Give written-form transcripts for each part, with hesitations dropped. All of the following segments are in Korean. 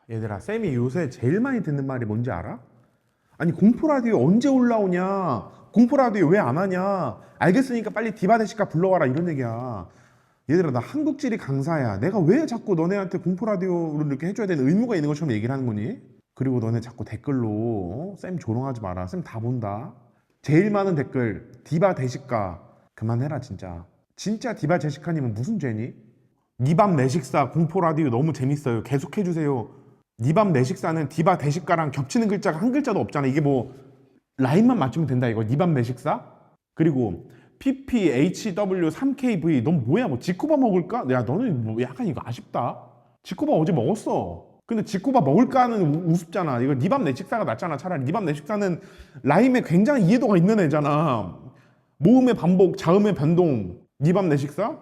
얘들아, 쌤이 요새 제일 많이 듣는 말이 뭔지 알아? 아니, 공포 라디오 언제 올라오냐? 공포 라디오 왜 안 하냐? 알겠으니까 빨리 디바 대식가 불러와라, 이런 얘기야. 얘들아, 나 한국지리 강사야. 내가 왜 자꾸 너네한테 공포 라디오를 이렇게 해줘야 되는 의무가 있는 것처럼 얘기를 하는 거니? 그리고 너네 자꾸 댓글로 쌤 조롱하지 마라. 쌤 다 본다. 제일 많은 댓글 디바 대식가 그만해라, 진짜. 진짜 디바 제시카님은 무슨 죄니? 니밤 내식사 공포 라디오 너무 재밌어요. 계속 해주세요. 니밤 내식사는 디바 대식가랑 겹치는 글자가 한 글자도 없잖아. 이게 뭐 라인만 맞추면 된다 이거. 니밤 내식사? 그리고 PPHW3KV 넌 뭐야? 뭐 지코바 먹을까? 야, 너는 뭐 약간 이거 아쉽다. 지코바 어제 먹었어. 근데 지코바 먹을까는 우습잖아. 이거 니밤 내식사가 낫잖아. 차라리 니밤 내식사는 라임에 굉장히 이해도가 있는 애잖아. 모음의 반복, 자음의 변동. 니밤 내식사?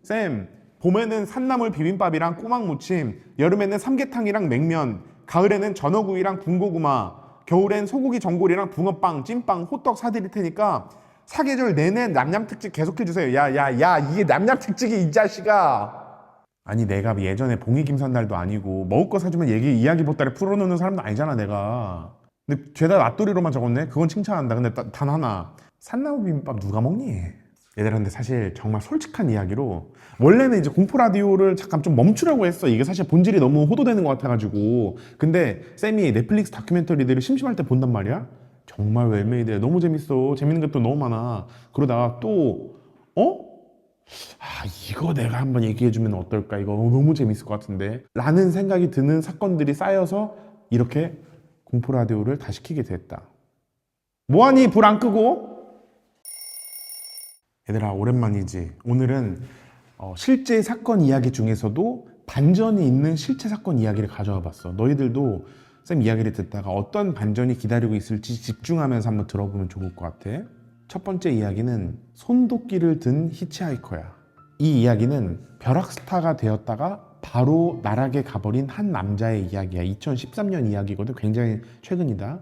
쌤, 봄에는 산나물 비빔밥이랑 꼬막 무침, 여름에는 삼계탕이랑 냉면, 가을에는 전어구이랑 군고구마, 겨울엔 소고기 전골이랑 붕어빵, 찐빵, 호떡 사드릴 테니까 사계절 내내 남양특집 계속해주세요. 야, 이게 남양특집이 이 자식아. 아니, 내가 예전에 봉이 김선달도 아니고 먹을 거 사주면 이야기 보따리 풀어놓는 사람도 아니잖아, 내가. 근데 죄다 놔뚜리로만 적었네? 그건 칭찬한다. 근데 단 하나, 산나물 비빔밥 누가 먹니? 얘들아, 근데 사실 정말 솔직한 이야기로 원래는 이제 공포 라디오를 잠깐 좀 멈추려고 했어. 이게 사실 본질이 너무 호도되는 것 같아가지고. 근데 쌤이 넷플릭스 다큐멘터리들을 심심할 때 본단 말이야. 정말 웰메이드야. 너무 재밌어. 재밌는 것도 너무 많아. 그러다가 또 이거 내가 한번 얘기해주면 어떨까? 이거 너무 재밌을 것 같은데 라는 생각이 드는 사건들이 쌓여서 이렇게 공포 라디오를 다시 켜게 됐다. 뭐하니? 불 안 끄고? 얘들아, 오랜만이지. 오늘은 실제 사건 이야기 중에서도 반전이 있는 실제 사건 이야기를 가져와 봤어. 너희들도 쌤 이야기를 듣다가 어떤 반전이 기다리고 있을지 집중하면서 한번 들어보면 좋을 것 같아. 첫 번째 이야기는 손도끼를 든 히치하이커야. 이 이야기는 벼락스타가 되었다가 바로 나락에 가버린 한 남자의 이야기야. 2013년 이야기거든. 굉장히 최근이다.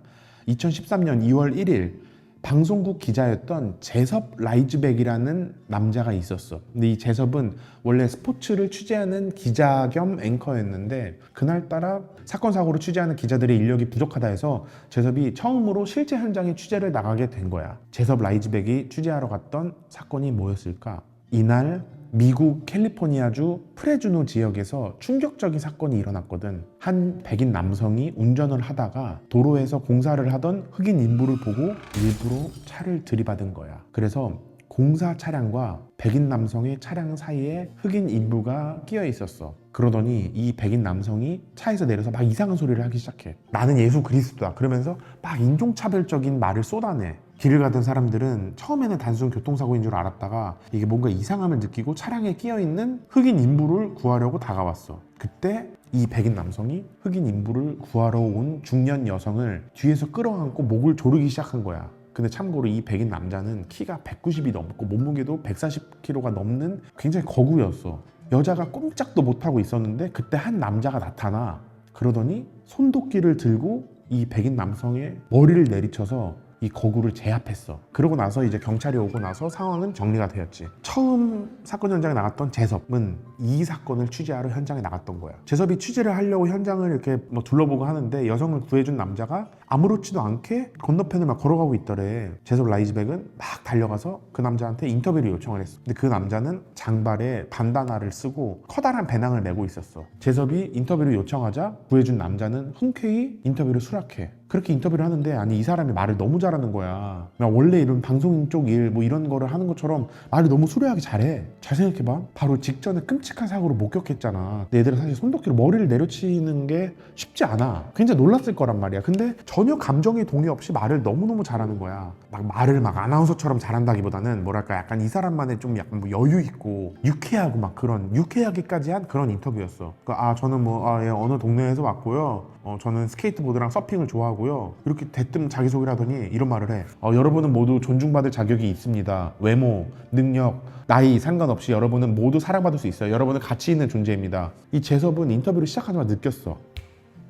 2013년 2월 1일 방송국 기자였던 제섭 라이즈백이라는 남자가 있었어. 근데 이 제섭은 원래 스포츠를 취재하는 기자 겸 앵커였는데 그날따라 사건 사고를 취재하는 기자들의 인력이 부족하다 해서 제섭이 처음으로 실제 현장에 취재를 나가게 된 거야. 제섭 라이즈백이 취재하러 갔던 사건이 뭐였을까? 이날 미국 캘리포니아주 프레주노 지역에서 충격적인 사건이 일어났거든. 한 백인 남성이 운전을 하다가 도로에서 공사를 하던 흑인 인부를 보고 일부러 차를 들이받은 거야. 그래서 공사 차량과 백인 남성의 차량 사이에 흑인 인부가 끼어 있었어. 그러더니 이 백인 남성이 차에서 내려서 막 이상한 소리를 하기 시작해. 나는 예수 그리스도다 그러면서 막 인종차별적인 말을 쏟아내. 길을 가던 사람들은 처음에는 단순 교통사고인 줄 알았다가 이게 뭔가 이상함을 느끼고 차량에 끼어있는 흑인 인부를 구하려고 다가왔어. 그때 이 백인 남성이 흑인 인부를 구하러 온 중년 여성을 뒤에서 끌어안고 목을 조르기 시작한 거야. 근데 참고로 이 백인 남자는 키가 190이 넘고 몸무게도 140kg가 넘는 굉장히 거구였어. 여자가 꼼짝도 못하고 있었는데 그때 한 남자가 나타나. 그러더니 손도끼를 들고 이 백인 남성의 머리를 내리쳐서 이 거구를 제압했어. 그러고 나서 이제 경찰이 오고 나서 상황은 정리가 되었지. 처음 사건 현장에 나갔던 제섭은 이 사건을 취재하러 현장에 나갔던 거야. 제섭이 취재를 하려고 현장을 이렇게 뭐 둘러보고 하는데 여성을 구해준 남자가 아무렇지도 않게 건너편을 막 걸어가고 있더래. 제섭 라이즈백은 막 달려가서 그 남자한테 인터뷰를 요청을 했어. 근데 그 남자는 장발에 반다나를 쓰고 커다란 배낭을 메고 있었어. 제섭이 인터뷰를 요청하자 구해준 남자는 흔쾌히 인터뷰를 수락해. 그렇게 인터뷰를 하는데 아니 이 사람이 말을 너무 잘하는 거야. 원래 이런 방송 쪽 일 뭐 이런 거를 하는 것처럼 말을 너무 수려하게 잘해. 잘 생각해봐. 바로 직전에 끔찍한 사고를 목격했잖아. 근데 얘들은 사실 손도끼로 머리를 내려치는 게 쉽지 않아. 굉장히 놀랐을 거란 말이야. 근데 전혀 감정의 동의 없이 말을 너무너무 잘하는 거야. 막 말을 막 아나운서처럼 잘한다기보다는 뭐랄까 약간 이 사람만의 좀 약간 뭐 여유 있고 유쾌하고 막 그런 유쾌하기까지 한 그런 인터뷰였어. 저는 어느 동네에서 왔고요. 저는 스케이트보드랑 서핑을 좋아하고요. 이렇게 대뜸 자기소개를 하더니 이런 말을 해. 여러분은 모두 존중받을 자격이 있습니다. 외모, 능력, 나이 상관없이 여러분은 모두 사랑받을 수 있어요. 여러분은 가치 있는 존재입니다. 이 제섭은 인터뷰를 시작하자마자 느꼈어.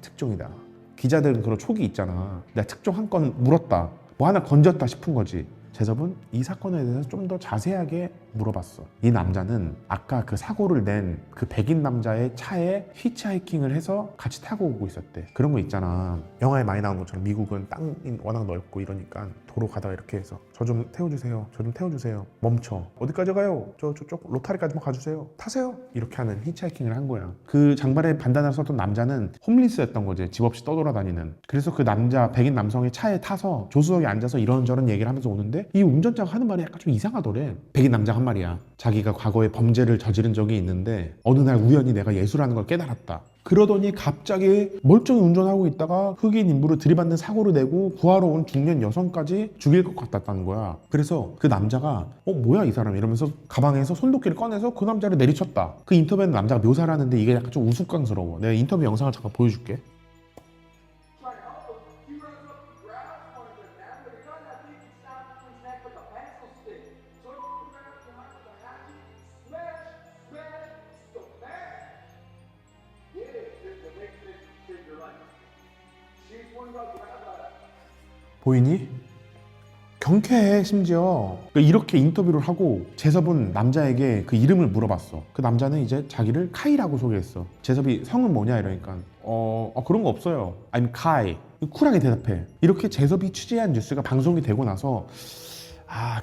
특종이다. 기자들은 그런 촉이 있잖아. 내가 특종 한 건 물었다. 뭐 하나 건졌다 싶은 거지. 제섭은 이 사건에 대해서 좀 더 자세하게 물어봤어. 이 남자는 아까 그 사고를 낸 그 백인 남자의 차에 히치하이킹을 해서 같이 타고 오고 있었대. 그런 거 있잖아, 영화에 많이 나오는 것처럼 미국은 땅이 워낙 넓고 이러니까 도로 가다가 이렇게 해서 저 좀 태워주세요, 저 좀 태워주세요, 멈춰, 어디까지 가요, 저쪽 로타리까지만 가주세요, 타세요, 이렇게 하는 히치하이킹을 한 거야. 그 장발에 반다나를 썼던 남자는 홈리스였던 거지, 집 없이 떠돌아다니는. 그래서 그 남자, 백인 남성의 차에 타서 조수석에 앉아서 이런저런 얘기를 하면서 오는데 이 운전자가 하는 말이 약간 좀 이상하더래. 백인 남자가 한 말이야. 자기가 과거에 범죄를 저지른 적이 있는데 어느 날 우연히 내가 예수라는 걸 깨달았다. 그러더니 갑자기 멀쩡히 운전하고 있다가 흑인 인부를 들이받는 사고를 내고 구하러 온 중년 여성까지 죽일 것 같았다는 거야. 그래서 그 남자가 뭐야 이 사람 이러면서 가방에서 손도끼를 꺼내서 그 남자를 내리쳤다. 그 인터뷰에는 남자가 묘사를 하는데 이게 약간 좀 우스꽝스러워. 내가 인터뷰 영상을 잠깐 보여줄게. 보이니? 경쾌해. 심지어 이렇게 인터뷰를 하고 재섭은 남자에게 그 이름을 물어봤어. 그 남자는 이제 자기를 카이라고 소개했어. 재섭이 성은 뭐냐 이러니까 그런 거 없어요, I'm 카이, 쿨하게 대답해. 이렇게 재섭이 취재한 뉴스가 방송이 되고 나서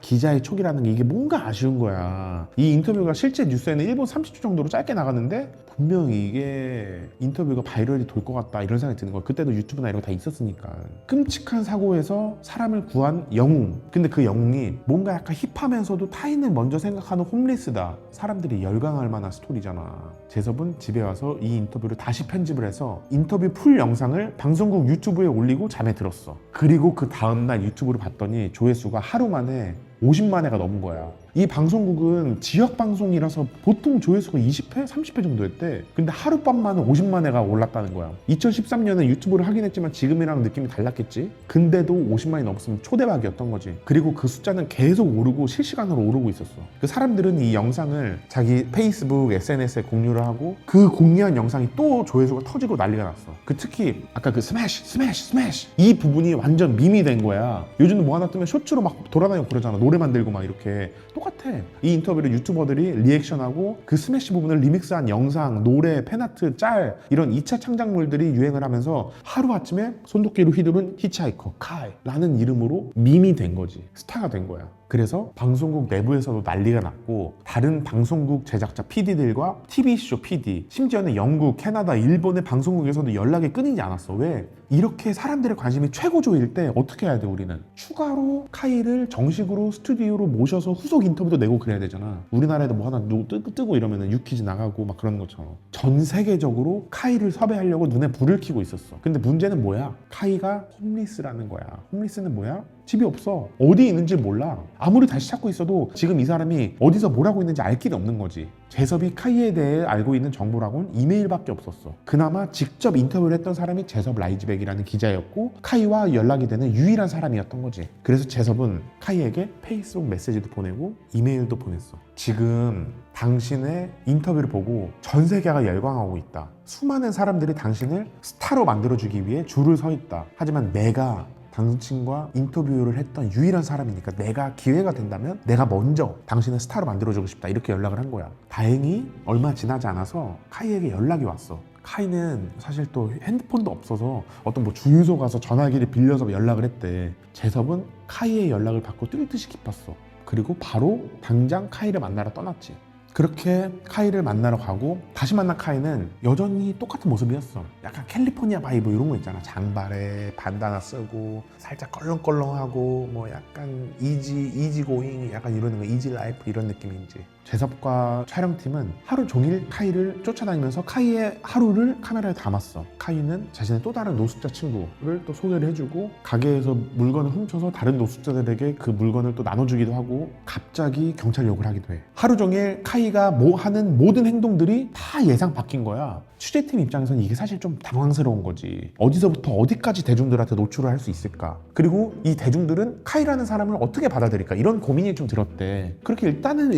기자의 촉이라는 게 이게 뭔가 아쉬운 거야. 이 인터뷰가 실제 뉴스에는 1분 30초 정도로 짧게 나갔는데 분명히 이게 인터뷰가 바이럴이 돌 것 같다 이런 생각이 드는 거야. 그때도 유튜브나 이런 거 다 있었으니까. 끔찍한 사고에서 사람을 구한 영웅. 근데 그 영웅이 뭔가 약간 힙하면서도 타인을 먼저 생각하는 홈리스다. 사람들이 열광할 만한 스토리잖아. 재섭은 집에 와서 이 인터뷰를 다시 편집을 해서 인터뷰 풀 영상을 방송국 유튜브에 올리고 잠에 들었어. 그리고 그 다음날 유튜브를 봤더니 조회수가 하루 만에 50만 회가 넘은 거야. 이 방송국은 지역 방송이라서 보통 조회수가 20회, 30회 정도 였대. 근데 하룻밤 만에 50만 회가 올랐다는 거야. 2013년에 유튜브를 하긴 했지만 지금이랑 느낌이 달랐겠지. 근데도 50만이 넘었으면 초대박이었던 거지. 그리고 그 숫자는 계속 오르고 실시간으로 오르고 있었어. 그 사람들은 이 영상을 자기 페이스북, SNS에 공유를 하고 그 공유한 영상이 또 조회수가 터지고 난리가 났어. 특히 아까 그 스매시 이 부분이 완전 밈이 된 거야. 요즘은 뭐 하나 뜨면 쇼츠로 막 돌아다니고 그러잖아. 노래 만들고 막 이렇게 똑같아. 이 인터뷰를 유튜버들이 리액션하고 그 스매시 부분을 리믹스한 영상, 노래, 팬아트, 짤 이런 2차 창작물들이 유행을 하면서 하루아침에 손도끼로 휘두른 히치하이커 카이라는 이름으로 밈이 된 거지. 스타가 된 거야. 그래서 방송국 내부에서도 난리가 났고 다른 방송국 제작자 PD들과 TV쇼 PD, 심지어는 영국, 캐나다, 일본의 방송국에서도 연락이 끊이지 않았어. 왜? 이렇게 사람들의 관심이 최고조일 때 어떻게 해야 돼? 우리는 추가로 카이를 정식으로 스튜디오로 모셔서 후속 인터뷰도 내고 그래야 되잖아. 우리나라에도 뭐 하나 뜨고 이러면은 유퀴즈 나가고 막 그런 것처럼 전 세계적으로 카이를 섭외하려고 눈에 불을 켜고 있었어. 근데 문제는 뭐야? 카이가 홈리스라는 거야. 홈리스는 뭐야? 집이 없어. 어디 있는지 몰라. 아무리 다시 찾고 있어도 지금 이 사람이 어디서 뭘 하고 있는지 알 길이 없는 거지. 재섭이 카이에 대해 알고 있는 정보라고는 이메일밖에 없었어. 그나마 직접 인터뷰를 했던 사람이 재섭 라이즈백이라는 기자였고 카이와 연락이 되는 유일한 사람이었던 거지. 그래서 재섭은 카이에게 페이스북 메시지도 보내고 이메일도 보냈어. 지금 당신의 인터뷰를 보고 전 세계가 열광하고 있다. 수많은 사람들이 당신을 스타로 만들어주기 위해 줄을 서 있다. 하지만 내가 당신과 인터뷰를 했던 유일한 사람이니까 내가 기회가 된다면 내가 먼저 당신을 스타로 만들어주고 싶다. 이렇게 연락을 한 거야. 다행히 얼마 지나지 않아서 카이에게 연락이 왔어. 카이는 사실 또 핸드폰도 없어서 어떤 뭐 주유소 가서 전화기를 빌려서 연락을 했대. 재섭은 카이의 연락을 받고 뛸 듯이 기뻤어. 그리고 바로 당장 카이를 만나러 떠났지. 그렇게 카이를 만나러 가고 다시 만난 카이는 여전히 똑같은 모습이었어. 약간 캘리포니아 바이브 이런 거 있잖아. 장발에 반다나 쓰고 살짝 껄렁껄렁하고 뭐 약간 이지 고잉 약간 이러는 거, 이지 라이프 이런 느낌인지. 재섭과 촬영팀은 하루 종일 카이를 쫓아다니면서 카이의 하루를 카메라에 담았어. 카이는 자신의 또 다른 노숙자 친구를 또 소개를 해주고 가게에서 물건을 훔쳐서 다른 노숙자들에게 그 물건을 또 나눠주기도 하고 갑자기 경찰 욕을 하기도 해. 하루 종일 카이가 하는 모든 행동들이 다 예상 바뀐 거야. 취재팀 입장에서는 이게 사실 좀 당황스러운 거지. 어디서부터 어디까지 대중들한테 노출을 할 수 있을까? 그리고 이 대중들은 카이라는 사람을 어떻게 받아들일까? 이런 고민이 좀 들었대. 그렇게 일단은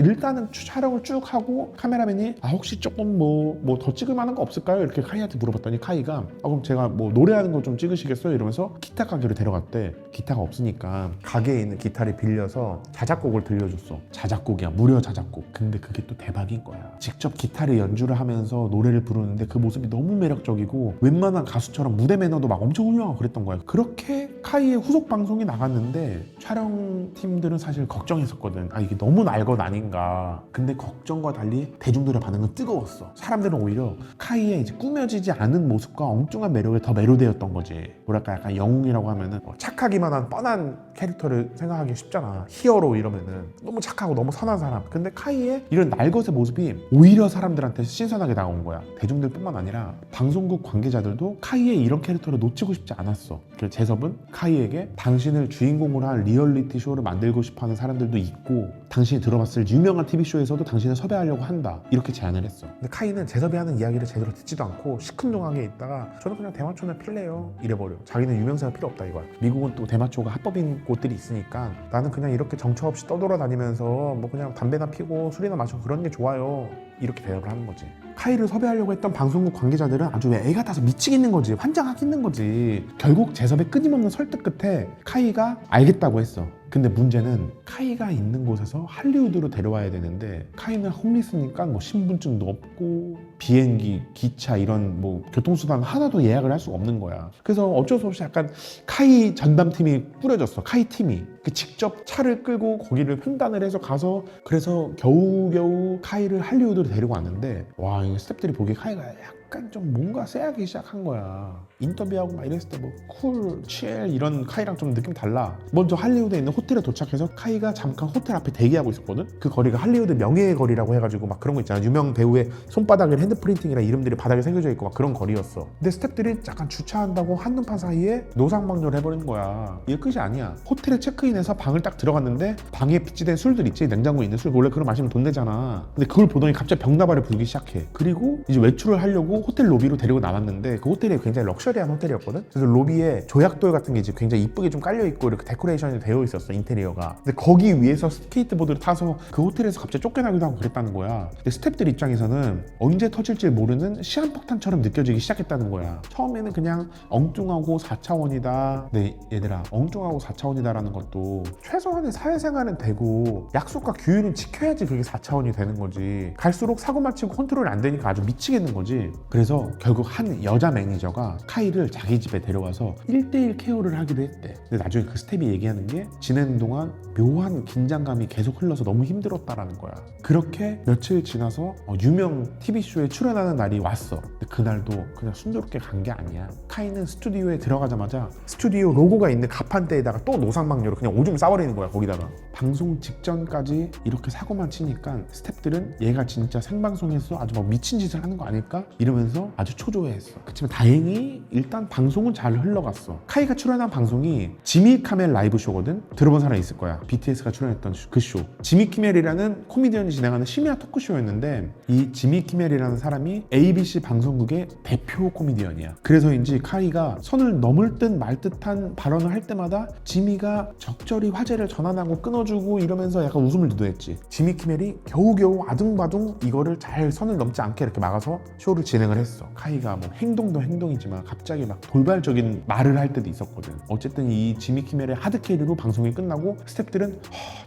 촬영을 쭉 하고 카메라맨이 혹시 조금 뭐 더 찍을 만한 거 없을까요? 이렇게 카이한테 물어봤더니 카이가 그럼 제가 뭐 노래하는 거 좀 찍으시겠어요? 이러면서 기타 가게로 데려갔대. 기타가 없으니까 가게에 있는 기타를 빌려서 자작곡을 들려줬어. 자작곡이야, 무려 자작곡. 근데 그게 또 대박인 거야. 직접 기타를 연주를 하면서 노래를 부르는데 그 모습이 너무 매력적이고 웬만한 가수처럼 무대 매너도 막 엄청 훌륭하고 그랬던 거야. 그렇게 카이의 후속 방송이 나갔는데 촬영팀들은 사실 걱정했었거든. 이게 너무 날 것 아닌가. 근데 걱정과 달리 대중들의 반응은 뜨거웠어. 사람들은 오히려 카이의 이제 꾸며지지 않은 모습과 엉뚱한 매력에 더 매료되었던 거지. 뭐랄까 약간 영웅이라고 하면은 착하기만 한 뻔한 캐릭터를 생각하기 쉽잖아. 히어로 이러면은 너무 착하고 너무 선한 사람. 근데 카이의 이런 날것의 모습이 오히려 사람들한테 신선하게 다가온 거야. 대중들뿐만 아니라 방송국 관계자들도 카이의 이런 캐릭터를 놓치고 싶지 않았어. 그래서 재섭은 카이에게 당신을 주인공으로 한 리얼리티 쇼를 만들고 싶어하는 사람들도 있고 당신이 들어봤을 유명한 TV쇼에서도 당신을 섭외하려고 한다. 이렇게 제안을 했어. 근데 카이는 재섭이 하는 이야기를 제대로 듣지도 않고 시큰둥하게 있다가 저는 그냥 대마초나 필래요 이래버려. 자기는 유명세가 필요 없다 이거야. 미국은 또 대마초가 합법인 곳들이 있으니까 나는 그냥 이렇게 정처 없이 떠돌아다니면서 뭐 그냥 담배나 피고 술이나 마시고 그런 게 좋아요. 이렇게 대답을 하는 거지. 카이를 섭외하려고 했던 방송국 관계자들은 아주 애가 타서 미치겠는 거지. 환장하겠는 거지. 결국 재섭의 끊임없는 설득 끝에 카이가 알겠다고 했어. 근데 문제는 카이가 있는 곳에서 할리우드로 데려와야 되는데 카이는 홈리스니까 뭐 신분증도 없고 비행기, 기차 이런 뭐 교통수단 하나도 예약을 할 수가 없는 거야. 그래서 어쩔 수 없이 약간 카이 전담팀이 꾸려졌어. 카이 팀이 직접 차를 끌고 거기를 횡단을 해서 가서 그래서 겨우겨우 카이를 할리우드로 데리고 왔는데 와, 이 스태프들이 보기에 카이가 약간 좀 뭔가 쎄하기 시작한 거야. 인터뷰하고 막 이랬을 때 뭐 쿨, 칠 이런 카이랑 좀 느낌 달라. 먼저 할리우드에 있는 호텔에 도착해서 카이가 잠깐 호텔 앞에 대기하고 있었거든. 그 거리가 할리우드 명예의 거리라고 해가지고 막 그런 거 있잖아. 유명 배우의 손바닥에 핸드프린팅이랑 이름들이 바닥에 새겨져 있고 막 그런 거리였어. 근데 스태프들이 약간 주차한다고 한눈판 사이에 노상방뇨를 해버린 거야. 이게 끝이 아니야. 호텔에 체크인해서 방을 딱 들어갔는데 방에 빗지된 술들 있지. 냉장고에 있는 술. 원래 그런 거 마시면 돈 내잖아. 근데 그걸 보더니 갑자기 병나발을 불기 시작해. 그리고 이제 외출을 하려고 호텔 로비로 데리고 나왔는데 그 호텔이 굉장히 럭셔리한 호텔이었거든. 그래서 로비에 조약돌 같은 게 이제 굉장히 이쁘게 좀 깔려있고 이렇게 데코레이션이 되어 있었어, 인테리어가. 근데 거기 위에서 스케이트보드를 타서 그 호텔에서 갑자기 쫓겨나기도 하고 그랬다는 거야. 근데 스태프들 입장에서는 언제 터질지 모르는 시한폭탄처럼 느껴지기 시작했다는 거야. 처음에는 그냥 엉뚱하고 4차원이다. 근데 얘들아, 엉뚱하고 4차원이다라는 것도 최소한의 사회생활은 되고 약속과 규율은 지켜야지 그게 4차원이 되는 거지. 갈수록 사고 맞히고 컨트롤이 안 되니까 아주 미치겠는 거지. 그래서 결국 한 여자 매니저가 카이를 자기 집에 데려와서 1대1 케어를 하기로 했대. 근데 나중에 그 스텝이 얘기하는 게 지내는 동안 묘한 긴장감이 계속 흘러서 너무 힘들었다라는 거야. 그렇게 며칠 지나서 유명 TV쇼에 출연하는 날이 왔어. 근데 그날도 그냥 순조롭게 간 게 아니야. 카이는 스튜디오에 들어가자마자 스튜디오 로고가 있는 가판대에다가 또 노상방뇨로 그냥 오줌 싸버리는 거야. 거기다가. 방송 직전까지 이렇게 사고만 치니까 스태프들은 얘가 진짜 생방송에서 아주 막 미친 짓을 하는 거 아닐까? 이러면서 아주 초조해했어. 그렇지만 다행히 일단 방송은 잘 흘러갔어. 카이가 출연한 방송이 지미 카멜 라이브 쇼거든. 들어본 사람 있을 거야. BTS가 출연했던 그 쇼. 지미 키멜이라는 코미디언이 진행하는 심야 토크쇼였는데 이 지미 키멜이라는 사람이 ABC 방송국의 대표 코미디언이야. 그래서인지 카이가 선을 넘을 듯 말 듯한 발언을 할 때마다 지미가 적절히 화제를 전환하고 끊어주고 이러면서 약간 웃음을 유도했지. 지미 키멜이 겨우겨우 아둥바둥 이거를 잘 선을 넘지 않게 이렇게 막아서 쇼를 진행을 했어. 카이가 뭐 행동도 행동이지만 갑자기 막 돌발적인 말을 할 때도 있었거든. 어쨌든 이 지미 키멜의 하드캐리로 방송이 끝나고 스태프들은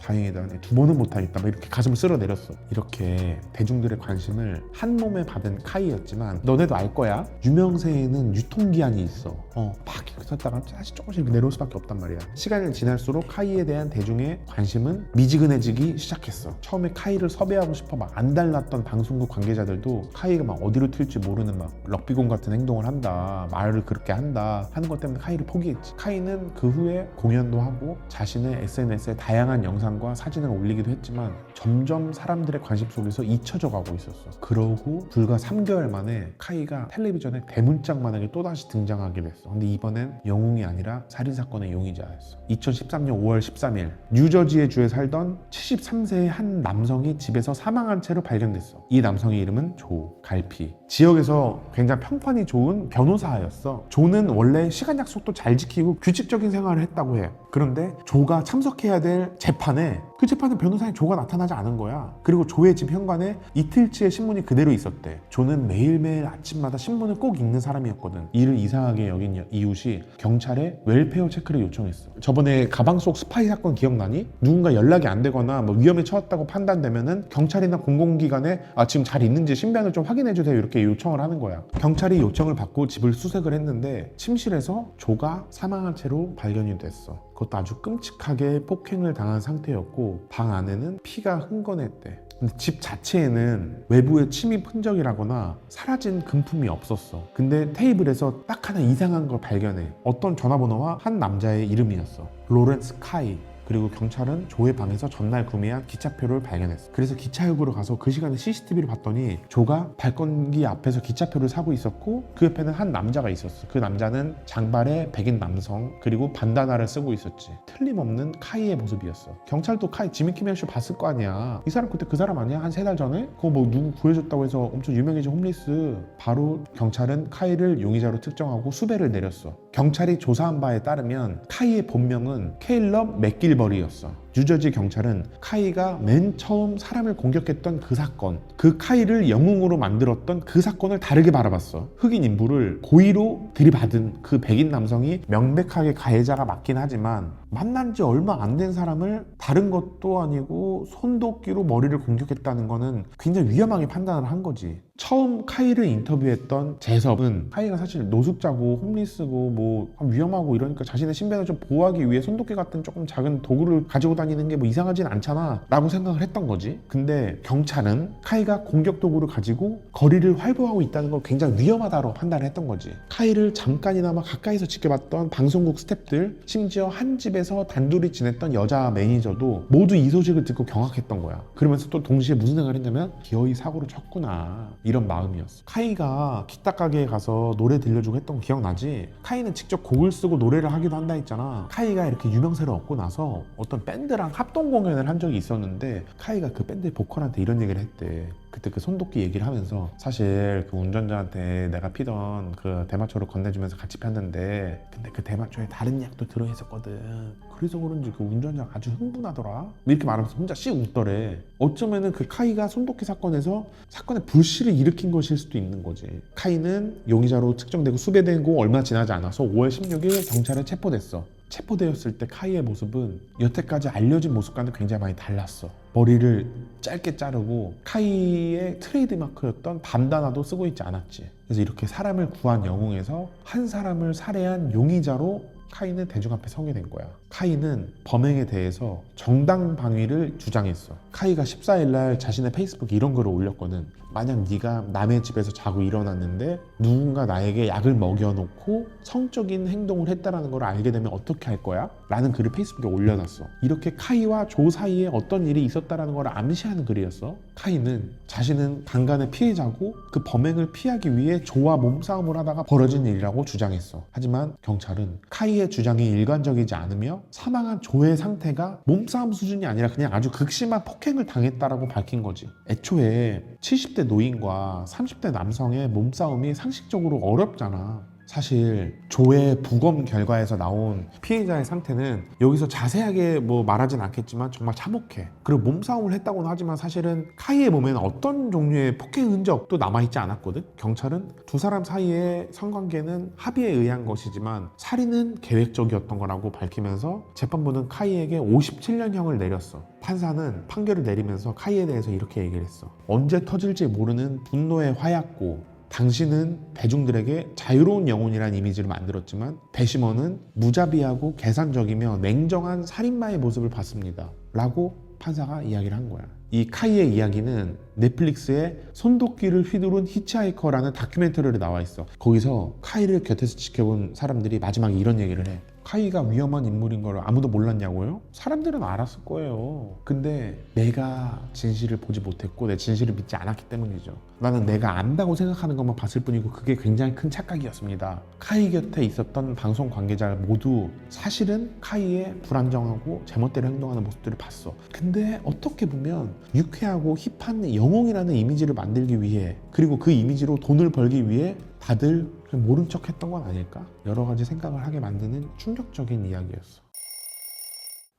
다행이다, 두 번은 못하겠다 막 이렇게 가슴을 쓸어내렸어. 이렇게 대중들의 관심을 한 몸에 받은 카이였지만 너네도 알 거야. 유명세에는 유통기한이 있어. 막 이렇게 섰다가 사실 조금씩 내려올 수밖에 없단 말이야. 시간이 지날수록 카이에 대한 대중의 관심은 미지근해지기 시작했어. 처음에 카이를 섭외하고 싶어 막 안달났던 방송국 관계자들도 카이가 막 어디로 튈지 모르는 막 럭비공 같은 행동을 한다, 말을 그렇게 한다 하는 것 때문에 카이를 포기했지. 카이는 그 후에 공연도 하고 자신의 SNS에 다양한 영상과 사진을 올리기도 했지만 점점 사람들의 관심 속에서 잊혀져 가고 있었어. 그러고 불과 3개월 만에 카이가 텔레비전에 대문짝만하게 또다시 등장하게 됐어. 근데 이번엔 영웅이 아니라 살인사건의 용의자였어. 2013년 5월 13일 뉴저지의 주에 살던 73세의 한 남성이 집에서 사망한 채로 발견됐어. 이 남성의 이름은 조 갈피. 지역에서 지역에서 굉장히 평판이 좋은 변호사였어. 조는 원래 시간 약속도 잘 지키고 규칙적인 생활을 했다고 해. 그런데 조가 참석해야 될 재판에 그 재판에 변호사인 조가 나타나지 않은 거야. 그리고 조의 집 현관에 이틀치의 신문이 그대로 있었대. 조는 매일매일 아침마다 신문을 꼭 읽는 사람이었거든. 이를 이상하게 여긴 이웃이 경찰에 웰페어 체크를 요청했어. 저번에 가방 속 스파이 사건 기억나니? 누군가 연락이 안 되거나 뭐 위험에 처했다고 판단되면은 경찰이나 공공기관에 지금 잘 있는지 신변을 좀 확인해 주세요 이렇게 요청을 하는 거야. 경찰이 요청을 받고 집을 수색을 했는데 침실에서 조가 사망한 채로 발견이 됐어. 그것도 아주 끔찍하게 폭행을 당한 상태였고 방 안에는 피가 흥건했대. 근데 집 자체에는 외부의 침입 흔적이라거나 사라진 금품이 없었어. 근데 테이블에서 딱 하나 이상한 걸 발견해. 어떤 전화번호와 한 남자의 이름이었어. 로렌스 카이. 그리고 경찰은 조의 방에서 전날 구매한 기차표를 발견했어. 그래서 기차역으로 가서 그 시간에 CCTV를 봤더니 조가 발권기 앞에서 기차표를 사고 있었고 그 옆에는 한 남자가 있었어. 그 남자는 장발의 백인 남성 그리고 반다나를 쓰고 있었지. 틀림없는 카이의 모습이었어. 경찰도 카이 지미 키멜 쇼 봤을 거 아니야. 이 사람 그때 그 사람 아니야? 한 3달 전에? 그거 뭐 누구 구해줬다고 해서 엄청 유명해진 홈리스. 바로 경찰은 카이를 용의자로 특정하고 수배를 내렸어. 경찰이 조사한 바에 따르면 카이의 본명은 케일럽 맥길버리였어. 뉴저지 경찰은 카이가 맨 처음 사람을 공격했던 그 사건, 그 카이를 영웅으로 만들었던 그 사건을 다르게 바라봤어. 흑인 인부를 고의로 들이받은 그 백인 남성이 명백하게 가해자가 맞긴 하지만 만난 지 얼마 안 된 사람을 다른 것도 아니고 손도끼로 머리를 공격했다는 거는 굉장히 위험하게 판단을 한 거지. 처음 카이를 인터뷰했던 제섭은 카이가 사실 노숙자고 홈리스고 뭐 위험하고 이러니까 자신의 신변을 좀 보호하기 위해 손도끼 같은 조금 작은 도구를 가지고 다니는 게 뭐 이상하진 않잖아 라고 생각을 했던 거지. 근데 경찰은 카이가 공격 도구를 가지고 거리를 활보하고 있다는 걸 굉장히 위험하다고 판단을 했던 거지. 카이를 잠깐이나마 가까이서 지켜봤던 방송국 스태프들, 심지어 한 집에서 단둘이 지냈던 여자 매니저도 모두 이 소식을 듣고 경악했던 거야. 그러면서 또 동시에 무슨 생각을 했냐면 기어이 사고를 쳤구나 이런 마음이었어. 카이가 기타 가게에 가서 노래 들려주고 했던 거 기억나지? 카이는 직접 곡을 쓰고 노래를 하기도 한다 했잖아. 카이가 이렇게 유명세를 얻고 나서 어떤 밴드랑 합동 공연을 한 적이 있었는데 카이가 그 밴드의 보컬한테 이런 얘기를 했대. 그때 그 손도끼 얘기를 하면서 사실 그 운전자한테 내가 피던 그 대마초를 건네주면서 같이 폈는데 근데 그 대마초에 다른 약도 들어있었거든. 그래서 그런지 그 운전자가 아주 흥분하더라. 이렇게 말하면서 혼자 씩 웃더래. 어쩌면은 그 카이가 손도끼 사건에서 사건의 불씨를 일으킨 것일 수도 있는 거지. 카이는 용의자로 특정되고 수배되고 얼마 지나지 않아서 5월 16일 경찰에 체포됐어. 체포되었을 때 카이의 모습은 여태까지 알려진 모습과는 굉장히 많이 달랐어. 머리를 짧게 자르고 카이의 트레이드마크였던 반다나도 쓰고 있지 않았지. 그래서 이렇게 사람을 구한 영웅에서 한 사람을 살해한 용의자로 카이는 대중 앞에 서게 된 거야. 카이는 범행에 대해서 정당방위를 주장했어. 카이가 14일날 자신의 페이스북에 이런 글을 올렸거든. 만약 네가 남의 집에서 자고 일어났는데 누군가 나에게 약을 먹여놓고 성적인 행동을 했다는 걸 알게 되면 어떻게 할 거야? 라는 글을 페이스북에 올려놨어. 이렇게 카이와 조 사이에 어떤 일이 있었다는 걸 암시하는 글이었어. 카이는 자신은 강간의 피해자고 그 범행을 피하기 위해 조와 몸싸움을 하다가 벌어진 일이라고 주장했어. 하지만 경찰은 카이의 주장이 일관적이지 않으며 사망한 조의 상태가 몸싸움 수준이 아니라 그냥 아주 극심한 폭행을 당했다라고 밝힌 거지. 애초에 70대 노인과 30대 남성의 몸싸움이 상식적으로 어렵잖아. 사실 조의 부검 결과에서 나온 피해자의 상태는 여기서 자세하게 뭐 말하진 않겠지만 정말 참혹해. 그리고 몸싸움을 했다고는 하지만 사실은 카이의 몸에는 어떤 종류의 폭행 흔적도 남아있지 않았거든. 경찰은 두 사람 사이의 성관계는 합의에 의한 것이지만 살인은 계획적이었던 거라고 밝히면서 재판부는 카이에게 57년형을 내렸어. 판사는 판결을 내리면서 카이에 대해서 이렇게 얘기를 했어. 언제 터질지 모르는 분노의 화약고 당신은 대중들에게 자유로운 영혼이라는 이미지를 만들었지만 배심원은 무자비하고 계산적이며 냉정한 살인마의 모습을 봤습니다. 라고 판사가 이야기를 한 거야. 이 카이의 이야기는 넷플릭스에 손도끼를 휘두른 히치하이커라는 다큐멘터리에 나와 있어. 거기서 카이를 곁에서 지켜본 사람들이 마지막에 이런 얘기를 해. 카이가 위험한 인물인 걸 아무도 몰랐냐고요? 사람들은 알았을 거예요. 근데 내가 진실을 보지 못했고 내 진실을 믿지 않았기 때문이죠. 나는 내가 안다고 생각하는 것만 봤을 뿐이고 그게 굉장히 큰 착각이었습니다. 카이 곁에 있었던 방송 관계자 모두 사실은 카이의 불안정하고 제멋대로 행동하는 모습들을 봤어. 근데 어떻게 보면 유쾌하고 힙한 영웅이라는 이미지를 만들기 위해, 그리고 그 이미지로 돈을 벌기 위해 다들 그냥 모른 척 했던 건 아닐까? 여러 가지 생각을 하게 만드는 충격적인 이야기였어.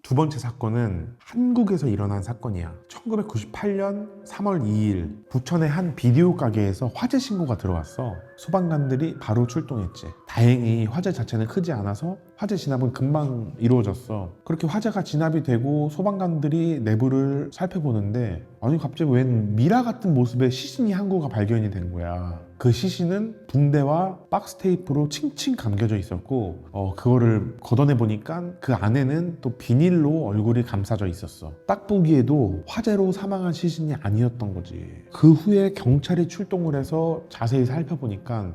두 번째 사건은 한국에서 일어난 사건이야. 1998년 3월 2일 부천의 한 비디오 가게에서 화재 신고가 들어왔어. 소방관들이 바로 출동했지. 다행히 화재 자체는 크지 않아서 화재 진압은 금방 이루어졌어. 그렇게 화재가 진압이 되고 소방관들이 내부를 살펴보는데 아니 갑자기 웬 미라 같은 모습의 시신이 한 구가 발견이 된 거야. 그 시신은 붕대와 박스 테이프로 칭칭 감겨져 있었고 그거를 걷어내 보니까 그 안에는 또 비닐로 얼굴이 감싸져 있었어. 딱 보기에도 화재로 사망한 시신이 아니었던 거지. 그 후에 경찰이 출동을 해서 자세히 살펴보니까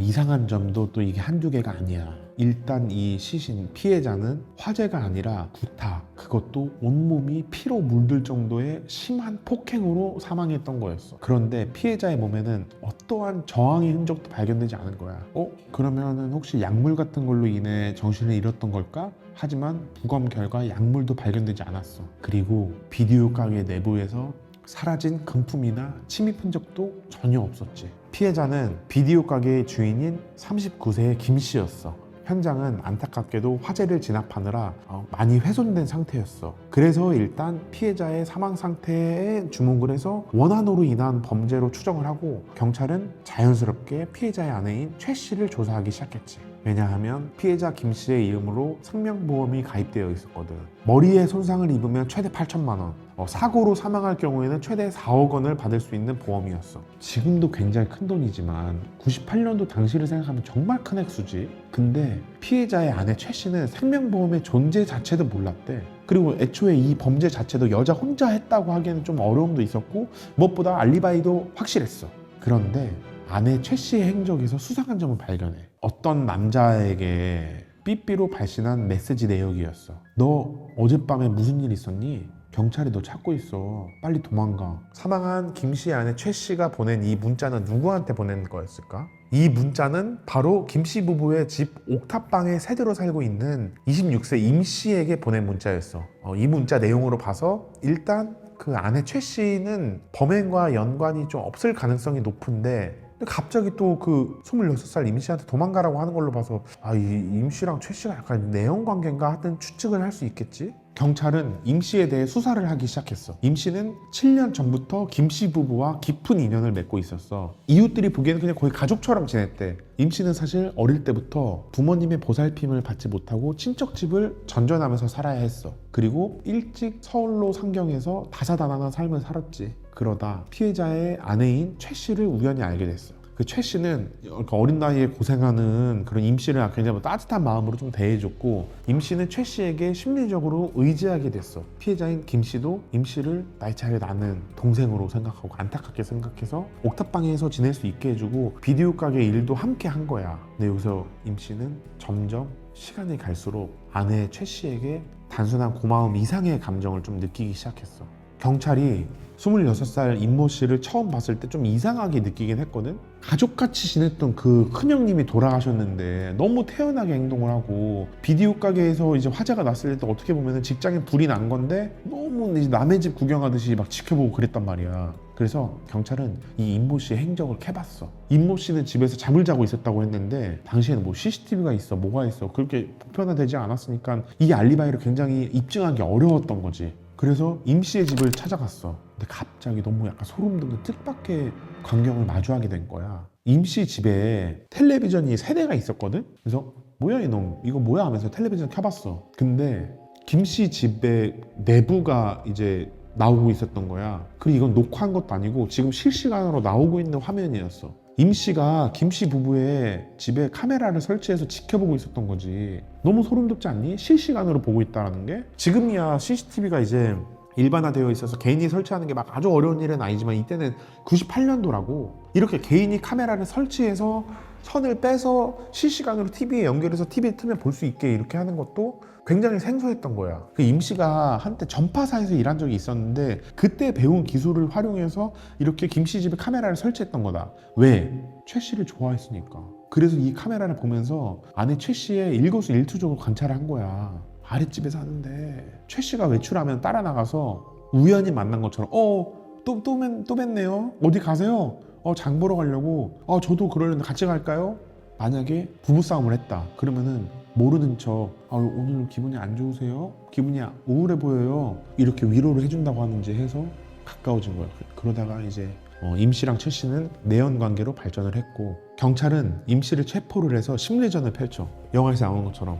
이상한 점도 또 이게 한두 개가 아니야. 일단 이 시신 피해자는 화재가 아니라 구타, 그것도 온몸이 피로 물들 정도의 심한 폭행으로 사망했던 거였어. 그런데 피해자의 몸에는 어떠한 저항의 흔적도 발견되지 않은 거야. 그러면은 혹시 약물 같은 걸로 인해 정신을 잃었던 걸까? 하지만 부검 결과 약물도 발견되지 않았어. 그리고 비디오 가게 내부에서 사라진 금품이나 침입 흔적도 전혀 없었지. 피해자는 비디오 가게의 주인인 39세의 김 씨였어. 현장은 안타깝게도 화재를 진압하느라 많이 훼손된 상태였어. 그래서 일단 피해자의 사망 상태에 주목을 해서 원한으로 인한 범죄로 추정을 하고 경찰은 자연스럽게 피해자의 아내인 최 씨를 조사하기 시작했지. 왜냐하면 피해자 김 씨의 이름으로 생명보험이 가입되어 있었거든. 머리에 손상을 입으면 최대 8천만 원, 사고로 사망할 경우에는 최대 4억 원을 받을 수 있는 보험이었어. 지금도 굉장히 큰 돈이지만 98년도 당시를 생각하면 정말 큰 액수지. 근데 피해자의 아내 최 씨는 생명보험의 존재 자체도 몰랐대. 그리고 애초에 이 범죄 자체도 여자 혼자 했다고 하기에는 좀 어려움도 있었고 무엇보다 알리바이도 확실했어. 그런데 아내 최 씨의 행적에서 수상한 점을 발견해. 어떤 남자에게 삐삐로 발신한 메시지 내역이었어. 너 어젯밤에 무슨 일 있었니? 경찰이 너 찾고 있어. 빨리 도망가. 사망한 김 씨의 아내 최 씨가 보낸 이 문자는 누구한테 보낸 거였을까? 이 문자는 바로 김 씨 부부의 집 옥탑방에 세대로 살고 있는 26세 임 씨에게 보낸 문자였어. 이 문자 내용으로 봐서 일단 그 아내 최 씨는 범행과 연관이 좀 없을 가능성이 높은데 갑자기 또 그 26살 임 씨한테 도망가라고 하는 걸로 봐서 이 임 씨랑 최 씨가 약간 내연 관계인가 하든 추측을 할 수 있겠지? 경찰은 임 씨에 대해 수사를 하기 시작했어. 임 씨는 7년 전부터 김 씨 부부와 깊은 인연을 맺고 있었어. 이웃들이 보기에는 그냥 거의 가족처럼 지냈대. 임 씨는 사실 어릴 때부터 부모님의 보살핌을 받지 못하고 친척집을 전전하면서 살아야 했어. 그리고 일찍 서울로 상경해서 다사다난한 삶을 살았지. 그러다 피해자의 아내인 최 씨를 우연히 알게 됐어. 그 최 씨는 어린 나이에 고생하는 그런 임 씨를 굉장히 따뜻한 마음으로 좀 대해줬고 임 씨는 최 씨에게 심리적으로 의지하게 됐어. 피해자인 김 씨도 임 씨를 나이 차이가 나는 동생으로 생각하고 안타깝게 생각해서 옥탑방에서 지낼 수 있게 해주고 비디오 가게 일도 함께 한 거야. 근데 여기서 임 씨는 점점 시간이 갈수록 아내 최 씨에게 단순한 고마움 이상의 감정을 좀 느끼기 시작했어. 경찰이 26살 임모 씨를 처음 봤을 때 좀 이상하게 느끼긴 했거든. 가족같이 지냈던 그 큰형님이 돌아가셨는데 너무 태연하게 행동을 하고 비디오 가게에서 이제 화재가 났을 때 어떻게 보면 직장에 불이 난 건데 너무 이제 남의 집 구경하듯이 막 지켜보고 그랬단 말이야. 그래서 경찰은 이 임모 씨의 행적을 캐봤어. 임모 씨는 집에서 잠을 자고 있었다고 했는데 당시에는 뭐 CCTV가 있어 뭐가 있어 그렇게 보편화되지 않았으니까 이 알리바이를 굉장히 입증하기 어려웠던 거지. 그래서 임 씨의 집을 찾아갔어. 근데 갑자기 너무 약간 소름 돋는 뜻밖의 광경을 마주하게 된 거야. 임 씨 집에 텔레비전이 3대가 있었거든? 그래서 뭐야 이놈 이거 뭐야 하면서 텔레비전 켜봤어. 근데 김 씨 집의 내부가 이제 나오고 있었던 거야. 그리고 이건 녹화한 것도 아니고 지금 실시간으로 나오고 있는 화면이었어. 임 씨가 김 씨 부부의 집에 카메라를 설치해서 지켜보고 있었던 거지. 너무 소름 돋지 않니? 실시간으로 보고 있다는 게. 지금이야 CCTV가 이제 일반화되어 있어서 개인이 설치하는 게 막 아주 어려운 일은 아니지만 이때는 98년도라고 이렇게 개인이 카메라를 설치해서 선을 빼서 실시간으로 TV에 연결해서 TV 틀면 볼 수 있게 이렇게 하는 것도 굉장히 생소했던 거야. 그 임 씨가 한때 전파사에서 일한 적이 있었는데 그때 배운 기술을 활용해서 이렇게 김 씨 집에 카메라를 설치했던 거다. 왜? 최 씨를 좋아했으니까. 그래서 이 카메라를 보면서 아내 최 씨의 일거수일투족을 관찰을 한 거야. 아랫집에 사는데 최 씨가 외출하면 따라 나가서 우연히 만난 것처럼 또 뵀네요. 어디 가세요? 장 보러 가려고. 저도 그러려는데 같이 갈까요? 만약에 부부싸움을 했다. 그러면은 모르는 척 오늘 기분이 안 좋으세요? 기분이 우울해 보여요. 이렇게 위로를 해준다고 하는지 해서 가까워진 거야. 그러다가 이제 임 씨랑 최 씨는 내연 관계로 발전을 했고 경찰은 임 씨를 체포를 해서 심리전을 펼쳐. 영화에서 나오는 것처럼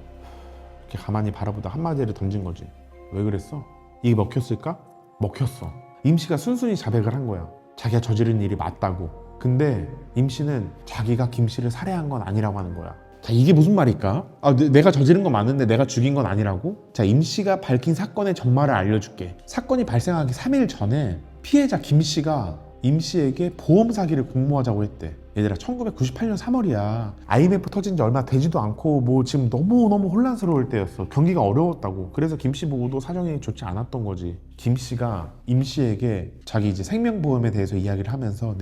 이렇게 가만히 바라보다 한마디를 던진 거지. 왜 그랬어? 이게 먹혔을까? 먹혔어. 임 씨가 순순히 자백을 한 거야. 자기가 저지른 일이 맞다고. 근데 임 씨는 자기가 김 씨를 살해한 건 아니라고 하는 거야. 자, 이게 무슨 말일까? 내가 저지른 건 맞는데 내가 죽인 건 아니라고? 자, 임 씨가 밝힌 사건의 전말을 알려줄게. 사건이 발생하기 3일 전에 피해자 김 씨가 임 씨에게 보험 사기를 공모하자고 했대. 얘들아, 1998년 3월이야. IMF 터진 지 얼마 되지도 않고 뭐 지금 너무너무 혼란스러울 때였어. 경기가 어려웠다고. 그래서 김 씨 보고도 사정이 좋지 않았던 거지. 김 씨가 임 씨에게 자기 이제 생명보험에 대해서 이야기를 하면서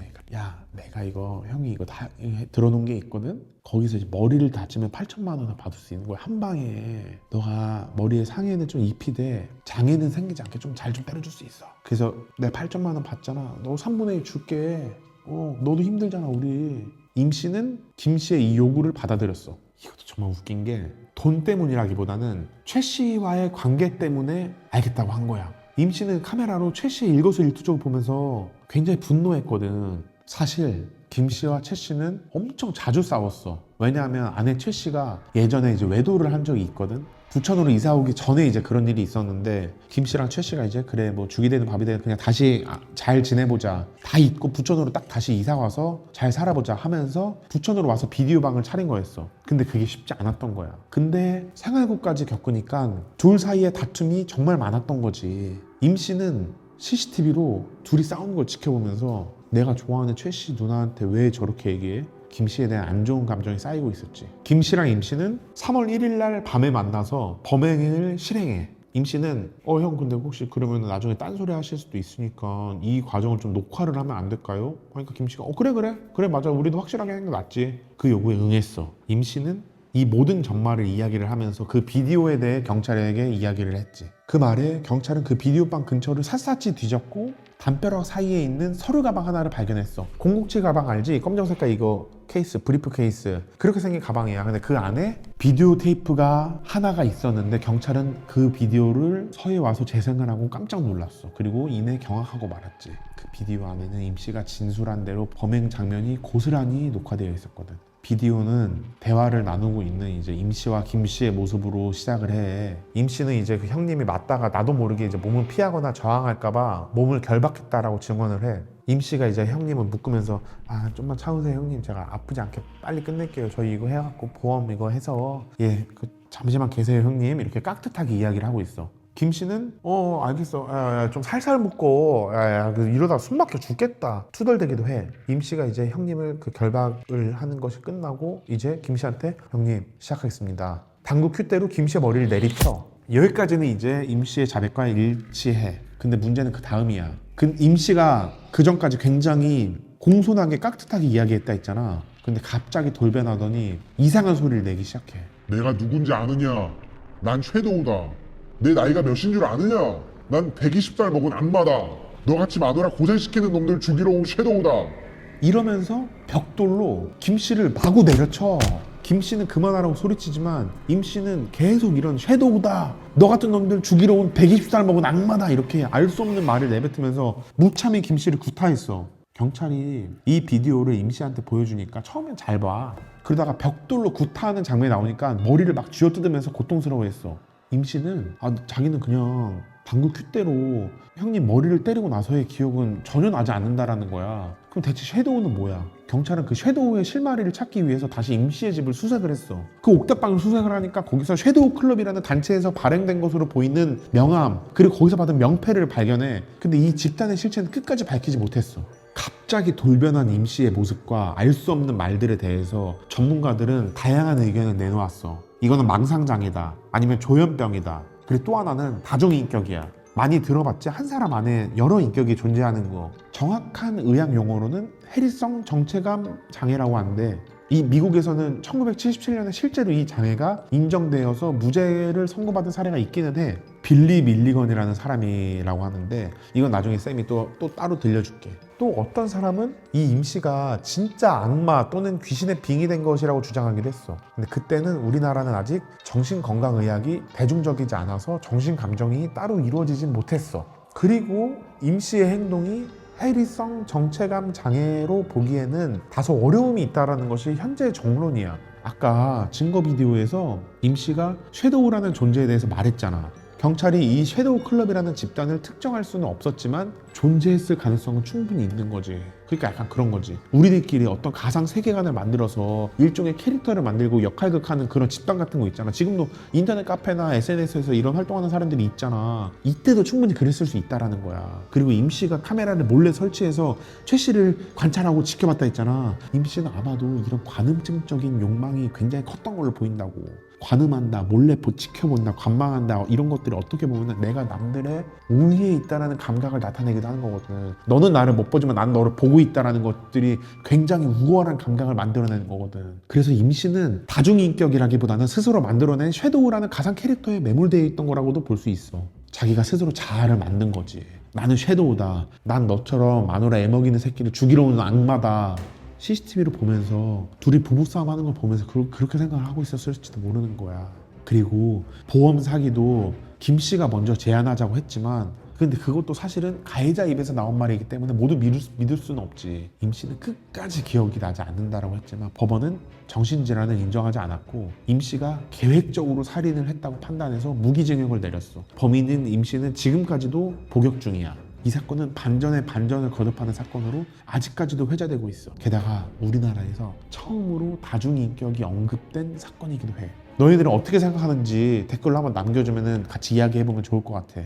내가 이거 형이 이거 다 들어놓은 게 있거든. 거기서 이제 머리를 다치면 8천만 원을 받을 수 있는 거야. 한 방에. 너가 머리에 상해는 좀 입히되 장애는 생기지 않게 좀 잘 좀 때려줄 수 있어. 그래서 내가 8천만 원 받잖아. 너 3분의 1 줄게. 너도 힘들잖아 우리. 임 씨는 김 씨의 이 요구를 받아들였어. 이것도 정말 웃긴 게 돈 때문이라기보다는 최 씨와의 관계 때문에 알겠다고 한 거야. 임 씨는 카메라로 최 씨의 일거수일투족을 보면서 굉장히 분노했거든. 사실 김 씨와 최 씨는 엄청 자주 싸웠어. 왜냐하면 아내 최 씨가 예전에 이제 외도를 한 적이 있거든. 부천으로 이사 오기 전에 이제 그런 일이 있었는데 김 씨랑 최 씨가 이제 그래 뭐 죽이 되든 밥이 되든 그냥 다시 잘 지내보자. 다 잊고 부천으로 딱 다시 이사 와서 잘 살아보자 하면서 부천으로 와서 비디오 방을 차린 거였어. 근데 그게 쉽지 않았던 거야. 근데 생활고까지 겪으니까 둘 사이에 다툼이 정말 많았던 거지. 임 씨는 CCTV로 둘이 싸우는 걸 지켜보면서 내가 좋아하는 최 씨 누나한테 왜 저렇게 얘기해? 김 씨에 대한 안 좋은 감정이 쌓이고 있었지. 김 씨랑 임 씨는 3월 1일 날 밤에 만나서 범행을 실행해. 임 씨는 형 근데 혹시 그러면 나중에 딴소리 하실 수도 있으니까 이 과정을 좀 녹화를 하면 안 될까요? 그러니까 김 씨가 그래 맞아 우리도 확실하게 하는 게 낫지. 그 요구에 응했어. 임 씨는 이 모든 전말을 이야기를 하면서 그 비디오에 대해 경찰에게 이야기를 했지. 그 말에 경찰은 그 비디오방 근처를 샅샅이 뒤졌고 담벼락 사이에 있는 서류 가방 하나를 발견했어. 007 가방 알지? 검정색깔 이거 케이스, 브리프 케이스. 그렇게 생긴 가방이야. 근데 그 안에 비디오 테이프가 하나가 있었는데 경찰은 그 비디오를 서해 와서 재생을 하고 깜짝 놀랐어. 그리고 이내 경악하고 말았지. 그 비디오 안에는 임 씨가 진술한 대로 범행 장면이 고스란히 녹화되어 있었거든. 비디오는 대화를 나누고 있는 이제 임 씨와 김 씨의 모습으로 시작을 해. 임 씨는 이제 그 형님이 맞다가 나도 모르게 이제 몸을 피하거나 저항할까봐 몸을 결박했다라고 증언을 해. 임 씨가 이제 형님을 묶으면서 좀만 참으세요 형님, 제가 아프지 않게 빨리 끝낼게요. 저희 이거 해갖고 보험 이거 해서 잠시만 계세요 형님, 이렇게 깍듯하게 이야기를 하고 있어. 김 씨는 알겠어. 좀 살살 묶어. 이러다 숨 막혀 죽겠다. 투덜대기도 해. 임 씨가 이제 형님을 그 결박을 하는 것이 끝나고 이제 김 씨한테 형님 시작하겠습니다. 당구 큐대로 김 씨의 머리를 내리쳐. 여기까지는 이제 임 씨의 자백과 일치해. 근데 문제는 그 다음이야. 임 씨가 그 전까지 굉장히 공손하게 깍듯하게 이야기했다 했잖아. 근데 갑자기 돌변하더니 이상한 소리를 내기 시작해. 내가 누군지 아느냐? 난 섀도우다. 내 나이가 몇인 줄 아느냐? 난 120살 먹은 악마다. 너같이 마누라 고생시키는 놈들 죽이러 온 섀도우다. 이러면서 벽돌로 김 씨를 마구 내려쳐. 김 씨는 그만하라고 소리치지만 임 씨는 계속 이런 섀도우다, 너 같은 놈들 죽이러 온 120살 먹은 악마다, 이렇게 알 수 없는 말을 내뱉으면서 무참히 김 씨를 구타했어. 경찰이 이 비디오를 임 씨한테 보여주니까 처음엔 잘 봐. 그러다가 벽돌로 구타하는 장면이 나오니까 머리를 막 쥐어뜯으면서 고통스러워했어. 임 씨는 자기는 그냥 당구 큐대로 형님 머리를 때리고 나서의 기억은 전혀 나지 않는다라는 거야. 그럼 대체 섀도우는 뭐야? 경찰은 그 섀도우의 실마리를 찾기 위해서 다시 임 씨의 집을 수색을 했어. 그 옥탑방을 수색을 하니까 거기서 섀도우 클럽이라는 단체에서 발행된 것으로 보이는 명함, 그리고 거기서 받은 명패를 발견해. 근데 이 집단의 실체는 끝까지 밝히지 못했어. 갑자기 돌변한 임씨의 모습과 알 수 없는 말들에 대해서 전문가들은 다양한 의견을 내놓았어. 이거는 망상장애다. 아니면 조현병이다. 그리고 또 하나는 다중인격이야. 많이 들어봤지? 한 사람 안에 여러 인격이 존재하는 거. 정확한 의학 용어로는 해리성 정체감 장애라고 하는데, 이 미국에서는 1977년에 실제로 이 장애가 인정되어서 무죄를 선고받은 사례가 있기는 해. 빌리 밀리건이라는 사람이라고 하는데, 이건 나중에 쌤이 또 따로 들려줄게. 또 어떤 사람은 이 임씨가 진짜 악마 또는 귀신의 빙의된 것이라고 주장하기도 했어. 근데 그때는 우리나라는 아직 정신건강의학이 대중적이지 않아서 정신감정이 따로 이루어지진 못했어. 그리고 임씨의 행동이 해리성 정체감 장애로 보기에는 다소 어려움이 있다는 것이 현재 정론이야. 아까 증거 비디오에서 임씨가 섀도우라는 존재에 대해서 말했잖아. 경찰이 이 섀도우 클럽이라는 집단을 특정할 수는 없었지만 존재했을 가능성은 충분히 있는 거지. 그러니까 약간 그런 거지. 우리들끼리 어떤 가상 세계관을 만들어서 일종의 캐릭터를 만들고 역할극하는 그런 집단 같은 거 있잖아. 지금도 인터넷 카페나 SNS에서 이런 활동하는 사람들이 있잖아. 이때도 충분히 그랬을 수 있다라는 거야. 그리고 임씨가 카메라를 몰래 설치해서 최 씨를 관찰하고 지켜봤다 했잖아. 임씨는 아마도 이런 관음증적인 욕망이 굉장히 컸던 걸로 보인다고. 관음한다, 몰래 지켜본다, 관망한다, 이런 것들이 어떻게 보면 내가 남들의 우위에 있다라는 감각을 나타내기도 하는 거거든. 너는 나를 못 보지만 난 너를 보고 있다라는 것들이 굉장히 우월한 감각을 만들어내는 거거든. 그래서 임씨는 다중인격이라기보다는 스스로 만들어낸 섀도우라는 가상 캐릭터에 매몰되어 있던 거라고도 볼 수 있어. 자기가 스스로 자아를 만든 거지. 나는 섀도우다. 난 너처럼 마누라 애먹이는 새끼를 죽이러 오는 악마다. CCTV를 보면서 둘이 부부싸움 하는 걸 보면서 그렇게 생각을 하고 있었을지도 모르는 거야. 그리고 보험 사기도 김 씨가 먼저 제안하자고 했지만, 근데 그것도 사실은 가해자 입에서 나온 말이기 때문에 모두 믿을 수는 없지. 임 씨는 끝까지 기억이 나지 않는다라고 했지만 법원은 정신질환을 인정하지 않았고 임 씨가 계획적으로 살인을 했다고 판단해서 무기징역을 내렸어. 범인인 임 씨는 지금까지도 복역 중이야. 이 사건은 반전에 반전을 거듭하는 사건으로 아직까지도 회자되고 있어. 게다가 우리나라에서 처음으로 다중인격이 언급된 사건이기도 해. 너희들은 어떻게 생각하는지 댓글로 한번 남겨주면 같이 이야기해보면 좋을 것 같아.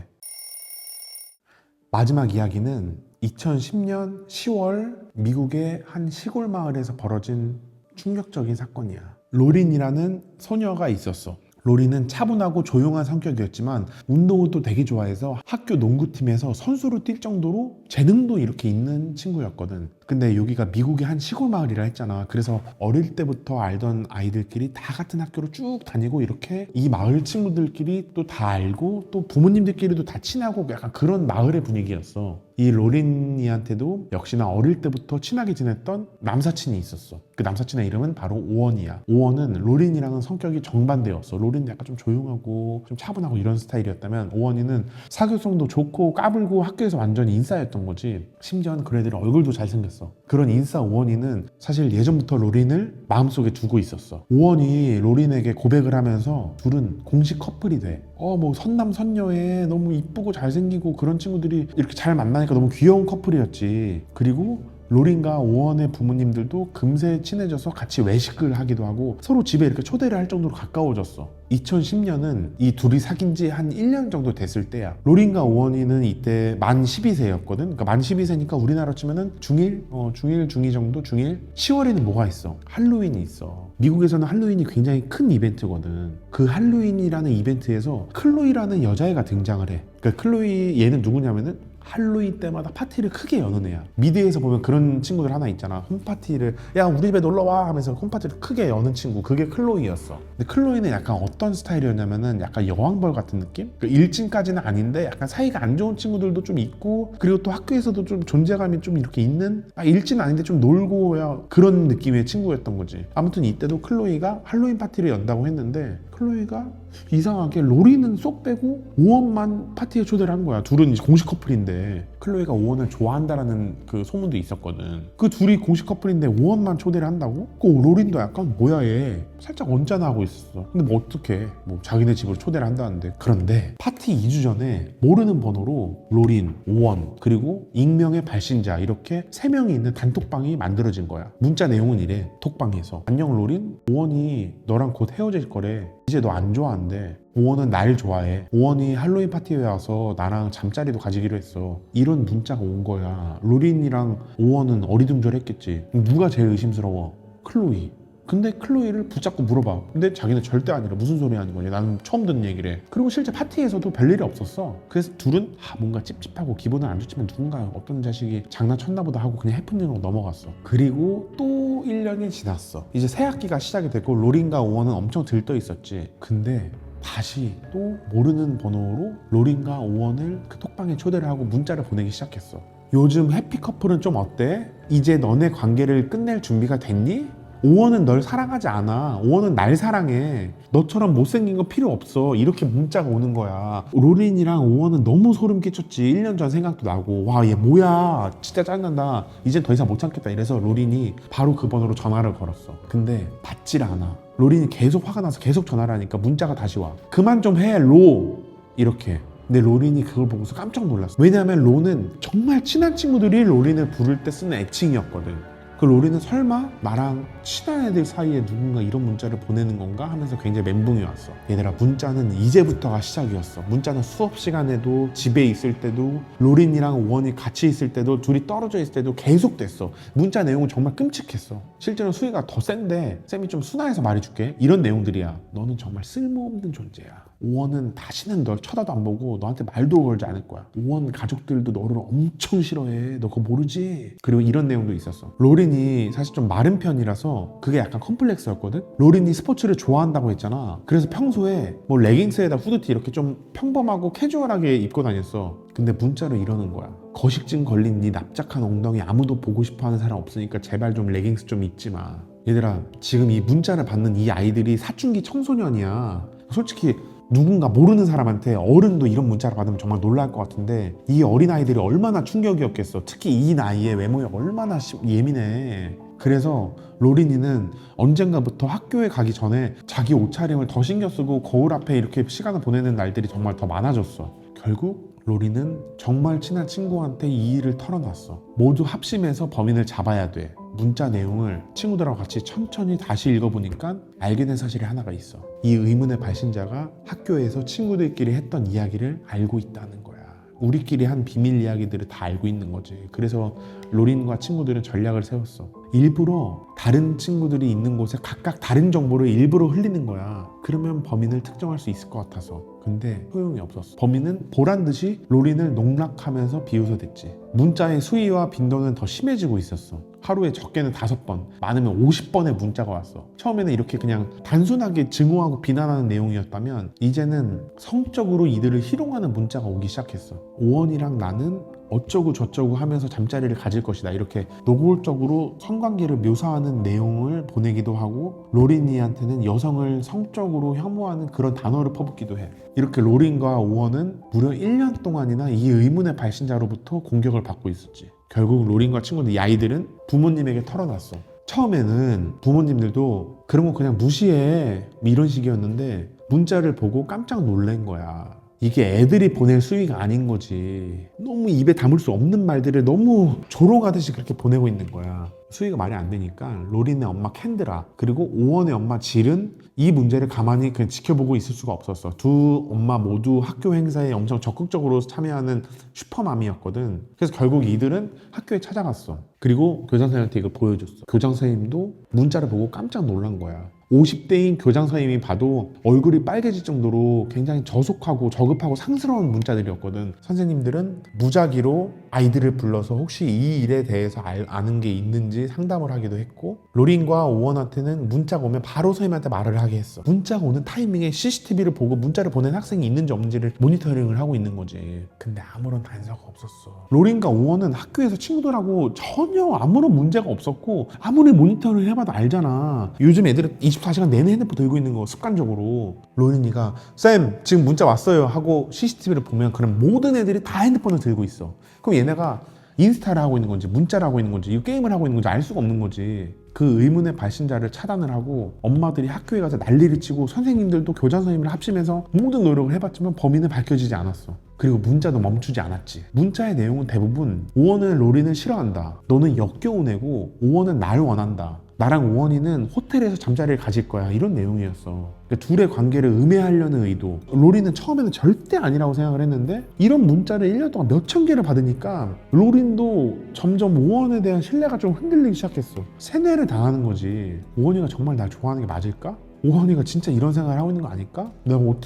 마지막 이야기는 2010년 10월 미국의 한 시골 마을에서 벌어진 충격적인 사건이야. 로린이라는 소녀가 있었어. 로린은 차분하고 조용한 성격이었지만 운동을 또 되게 좋아해서 학교 농구팀에서 선수로 뛸 정도로 재능도 이렇게 있는 친구였거든. 근데 여기가 미국의 한 시골 마을이라 했잖아. 그래서 어릴 때부터 알던 아이들끼리 다 같은 학교로 쭉 다니고 이렇게 이 마을 친구들끼리 또 다 알고 또 부모님들끼리도 다 친하고 약간 그런 마을의 분위기였어. 이 로린이한테도 역시나 어릴 때부터 친하게 지냈던 남사친이 있었어. 그 남사친의 이름은 바로 오원이야. 오원은 로린이랑은 성격이 정반대였어. 로린은 약간 좀 조용하고 좀 차분하고 이런 스타일이었다면 오원이는 사교성도 좋고 까불고 학교에서 완전 인싸였던 거지. 심지어는 그 애들은 얼굴도 잘생겼어. 그런 인싸 오원이는 사실 예전부터 로린을 마음속에 두고 있었어. 오원이 로린에게 고백을 하면서 둘은 공식 커플이 돼. 뭐 선남선녀에 너무 이쁘고 잘생기고 그런 친구들이 이렇게 잘 만나니까 너무 귀여운 커플이었지. 그리고 로린과 오원의 부모님들도 금세 친해져서 같이 외식을 하기도 하고 서로 집에 이렇게 초대를 할 정도로 가까워졌어. 2010년은 이 둘이 사귄 지 한 1년 정도 됐을 때야. 로린과 오원이는 이때 만 12세였거든. 그러니까 만 12세니까 우리나라 치면은 중1? 중2 정도? 중1? 10월에는 뭐가 있어? 할로윈이 있어. 미국에서는 할로윈이 굉장히 큰 이벤트거든. 그 할로윈이라는 이벤트에서 클로이라는 여자애가 등장을 해. 그러니까 클로이 얘는 누구냐면은 할로윈 때마다 파티를 크게 여는 애야. 미드에서 보면 그런 친구들 하나 있잖아. 홈파티를 야 우리 집에 놀러와 하면서 홈파티를 크게 여는 친구. 그게 클로이였어. 근데 클로이는 약간 어떤 스타일이었냐면은 약간 여왕벌 같은 느낌? 그 일진까지는 아닌데 약간 사이가 안 좋은 친구들도 좀 있고 그리고 또 학교에서도 좀 존재감이 좀 이렇게 있는 일진은 아닌데 좀 놀고 그런 느낌의 친구였던 거지. 아무튼 이때도 클로이가 할로윈 파티를 연다고 했는데 클로이가 이상하게 로린은 쏙 빼고 오원만 파티에 초대를 한 거야. 둘은 이제 공식 커플인데 클로이가 오원을 좋아한다라는 그 소문도 있었거든. 그 둘이 공식 커플인데 오원만 초대를 한다고? 그 로린도 약간 뭐야 얘 살짝 언짢아 하고 있었어. 근데 뭐 어떡해 뭐 자기네 집으로 초대를 한다는데. 그런데 파티 2주 전에 모르는 번호로 로린, 오원 그리고 익명의 발신자 이렇게 3명이 있는 단톡방이 만들어진 거야. 문자 내용은 이래. 톡방에서 안녕 로린, 오원이 너랑 곧 헤어질 거래. 이제 너 안 좋아한대. 오원은 날 좋아해. 오원이 할로윈 파티에 와서 나랑 잠자리도 가지기로 했어. 이런 이런 문자가 온 거야. 로린이랑 오원은 어리둥절했겠지. 누가 제일 의심스러워? 클로이. 근데 클로이를 붙잡고 물어봐. 근데 자기는 절대 아니라 무슨 소리 하는 거냐. 나는 처음 듣는 얘기래. 그리고 실제 파티에서도 별일이 없었어. 그래서 둘은 뭔가 찝찝하고 기분은 안 좋지만 누군가 어떤 자식이 장난쳤나 보다 하고 그냥 해프닝으로 넘어갔어. 그리고 또 1년이 지났어. 이제 새 학기가 시작이 됐고 로린과 오원은 엄청 들떠 있었지. 근데 다시 또 모르는 번호로 로린과 오원을 그 톡방에 초대를 하고 문자를 보내기 시작했어. 요즘 해피 커플은 좀 어때? 이제 너네 관계를 끝낼 준비가 됐니? 오원은 널 사랑하지 않아. 오원은 날 사랑해. 너처럼 못생긴 거 필요 없어. 이렇게 문자가 오는 거야. 로린이랑 오원은 너무 소름 끼쳤지. 1년 전 생각도 나고 와 얘 뭐야 진짜 짜증난다. 이젠 더 이상 못 참겠다. 이래서 로린이 바로 그 번호로 전화를 걸었어. 근데 받질 않아. 로린이 계속 화가 나서 계속 전화를 하니까 문자가 다시 와. 그만 좀 해 로. 이렇게. 근데 로린이 그걸 보고서 깜짝 놀랐어. 왜냐하면 로는 정말 친한 친구들이 로린을 부를 때 쓰는 애칭이었거든. 그 로린은 설마 나랑 친한 애들 사이에 누군가 이런 문자를 보내는 건가 하면서 굉장히 멘붕이 왔어. 얘들아 문자는 이제부터가 시작이었어. 문자는 수업 시간에도 집에 있을 때도 로린이랑 오원이 같이 있을 때도 둘이 떨어져 있을 때도 계속 됐어. 문자 내용은 정말 끔찍했어. 실제로 수위가 더 센데 쌤이 좀 순화해서 말해줄게. 이런 내용들이야. 너는 정말 쓸모없는 존재야. 오원은 다시는 널 쳐다도 안 보고 너한테 말도 걸지 않을 거야. 오원 가족들도 너를 엄청 싫어해. 너 그거 모르지? 그리고 이런 내용도 있었어. 로린이 사실 좀 마른 편이라서 그게 약간 컴플렉스였거든? 로린이 스포츠를 좋아한다고 했잖아. 그래서 평소에 뭐 레깅스에다 후드티 이렇게 좀 평범하고 캐주얼하게 입고 다녔어. 근데 문자로 이러는 거야. 거식증 걸린 네 납작한 엉덩이 아무도 보고 싶어하는 사람 없으니까 제발 좀 레깅스 좀 입지 마. 얘들아 지금 이 문자를 받는 이 아이들이 사춘기 청소년이야. 솔직히 누군가 모르는 사람한테 어른도 이런 문자를 받으면 정말 놀랄 것 같은데 이 어린아이들이 얼마나 충격이었겠어. 특히 이 나이에 외모에 얼마나 예민해. 그래서 로린이는 언젠가부터 학교에 가기 전에 자기 옷차림을 더 신경 쓰고 거울 앞에 이렇게 시간을 보내는 날들이 정말 더 많아졌어. 결국 로린은 정말 친한 친구한테 이 일을 털어놨어. 모두 합심해서 범인을 잡아야 돼. 문자 내용을 친구들하고 같이 천천히 다시 읽어보니까 알게 된 사실이 하나가 있어. 이 의문의 발신자가 학교에서 친구들끼리 했던 이야기를 알고 있다는 거야. 우리끼리 한 비밀 이야기들을 다 알고 있는 거지. 그래서 로린과 친구들은 전략을 세웠어. 일부러 다른 친구들이 있는 곳에 각각 다른 정보를 일부러 흘리는 거야. 그러면 범인을 특정할 수 있을 것 같아서. 근데 소용이 없었어. 범인은 보란 듯이 로린을 농락하면서 비웃어댔지. 문자의 수위와 빈도는 더 심해지고 있었어. 하루에 적게는 5번, 많으면 50번의 문자가 왔어. 처음에는 이렇게 그냥 단순하게 증오하고 비난하는 내용이었다면 이제는 성적으로 이들을 희롱하는 문자가 오기 시작했어. 오원이랑 나는 어쩌고 저쩌고 하면서 잠자리를 가질 것이다. 이렇게 노골적으로 성관계를 묘사하는 내용을 보내기도 하고 로린이한테는 여성을 성적으로 혐오하는 그런 단어를 퍼붓기도 해. 이렇게 로린과 오원은 무려 1년 동안이나 이 의문의 발신자로부터 공격을 받고 있었지. 결국 로린과 친구들, 이 아이들은 부모님에게 털어놨어. 처음에는 부모님들도 그런 거 그냥 무시해 이런 식이었는데 문자를 보고 깜짝 놀란 거야. 이게 애들이 보낼 수위가 아닌 거지. 너무 입에 담을 수 없는 말들을 너무 조롱하듯이 그렇게 보내고 있는 거야. 수위가 말이 안 되니까 로린의 엄마 캔드라 그리고 오원의 엄마 질은 이 문제를 가만히 그냥 지켜보고 있을 수가 없었어. 두 엄마 모두 학교 행사에 엄청 적극적으로 참여하는 슈퍼맘이었거든. 그래서 결국 이들은 학교에 찾아갔어. 그리고 교장 선생님한테 이걸 보여줬어. 교장 선생님도 문자를 보고 깜짝 놀란 거야. 50대인 교장 선생님이 봐도 얼굴이 빨개질 정도로 굉장히 저속하고 저급하고 상스러운 문자들이었거든. 선생님들은 무작위로 아이들을 불러서 혹시 이 일에 대해서 아는 게 있는지 상담을 하기도 했고 로린과 오원한테는 문자가 오면 바로 선생님한테 말을 하게 했어. 문자가 오는 타이밍에 CCTV를 보고 문자를 보낸 학생이 있는지 없는지를 모니터링을 하고 있는 거지. 근데 아무런 단서가 없었어. 로린과 오원은 학교에서 친구들하고 전혀 아무런 문제가 없었고 아무리 모니터를 해봐도 알잖아. 요즘 애들은 24시간 내내 핸드폰 들고 있는 거 습관적으로. 로린이가 쌤 지금 문자 왔어요 하고 CCTV를 보면 그럼 모든 애들이 다 핸드폰을 들고 있어. 그럼 얘네가 인스타를 하고 있는 건지 문자를 하고 있는 건지 이 게임을 하고 있는 건지 알 수가 없는 거지. 그 의문의 발신자를 차단을 하고 엄마들이 학교에 가서 난리를 치고 선생님들도 교장 선생님을 합심해서 모든 노력을 해봤지만 범인은 밝혀지지 않았어. 그리고 문자도 멈추지 않았지. 문자의 내용은 대부분 오원은 로린을 싫어한다. 너는 역겨운 애고 오원은 날 원한다. 나랑 오원이는 호텔에서 잠자리를 가질 거야. 이런 내용이었어. 그러니까 둘의 관계를 음해하려는 의도. 로린은 처음에는 절대 아니라고 생각을 했는데 이런 문자를 1년 동안 몇천 개를 받으니까 로린도 점점 오원에 대한 신뢰가 좀 흔들리기 시작했어. 세뇌를 당하는 거지. 오원이가 정말 날 좋아하는 게 맞을까? 오원이가 진짜 이런 생각을 하고 있는 거 아닐까?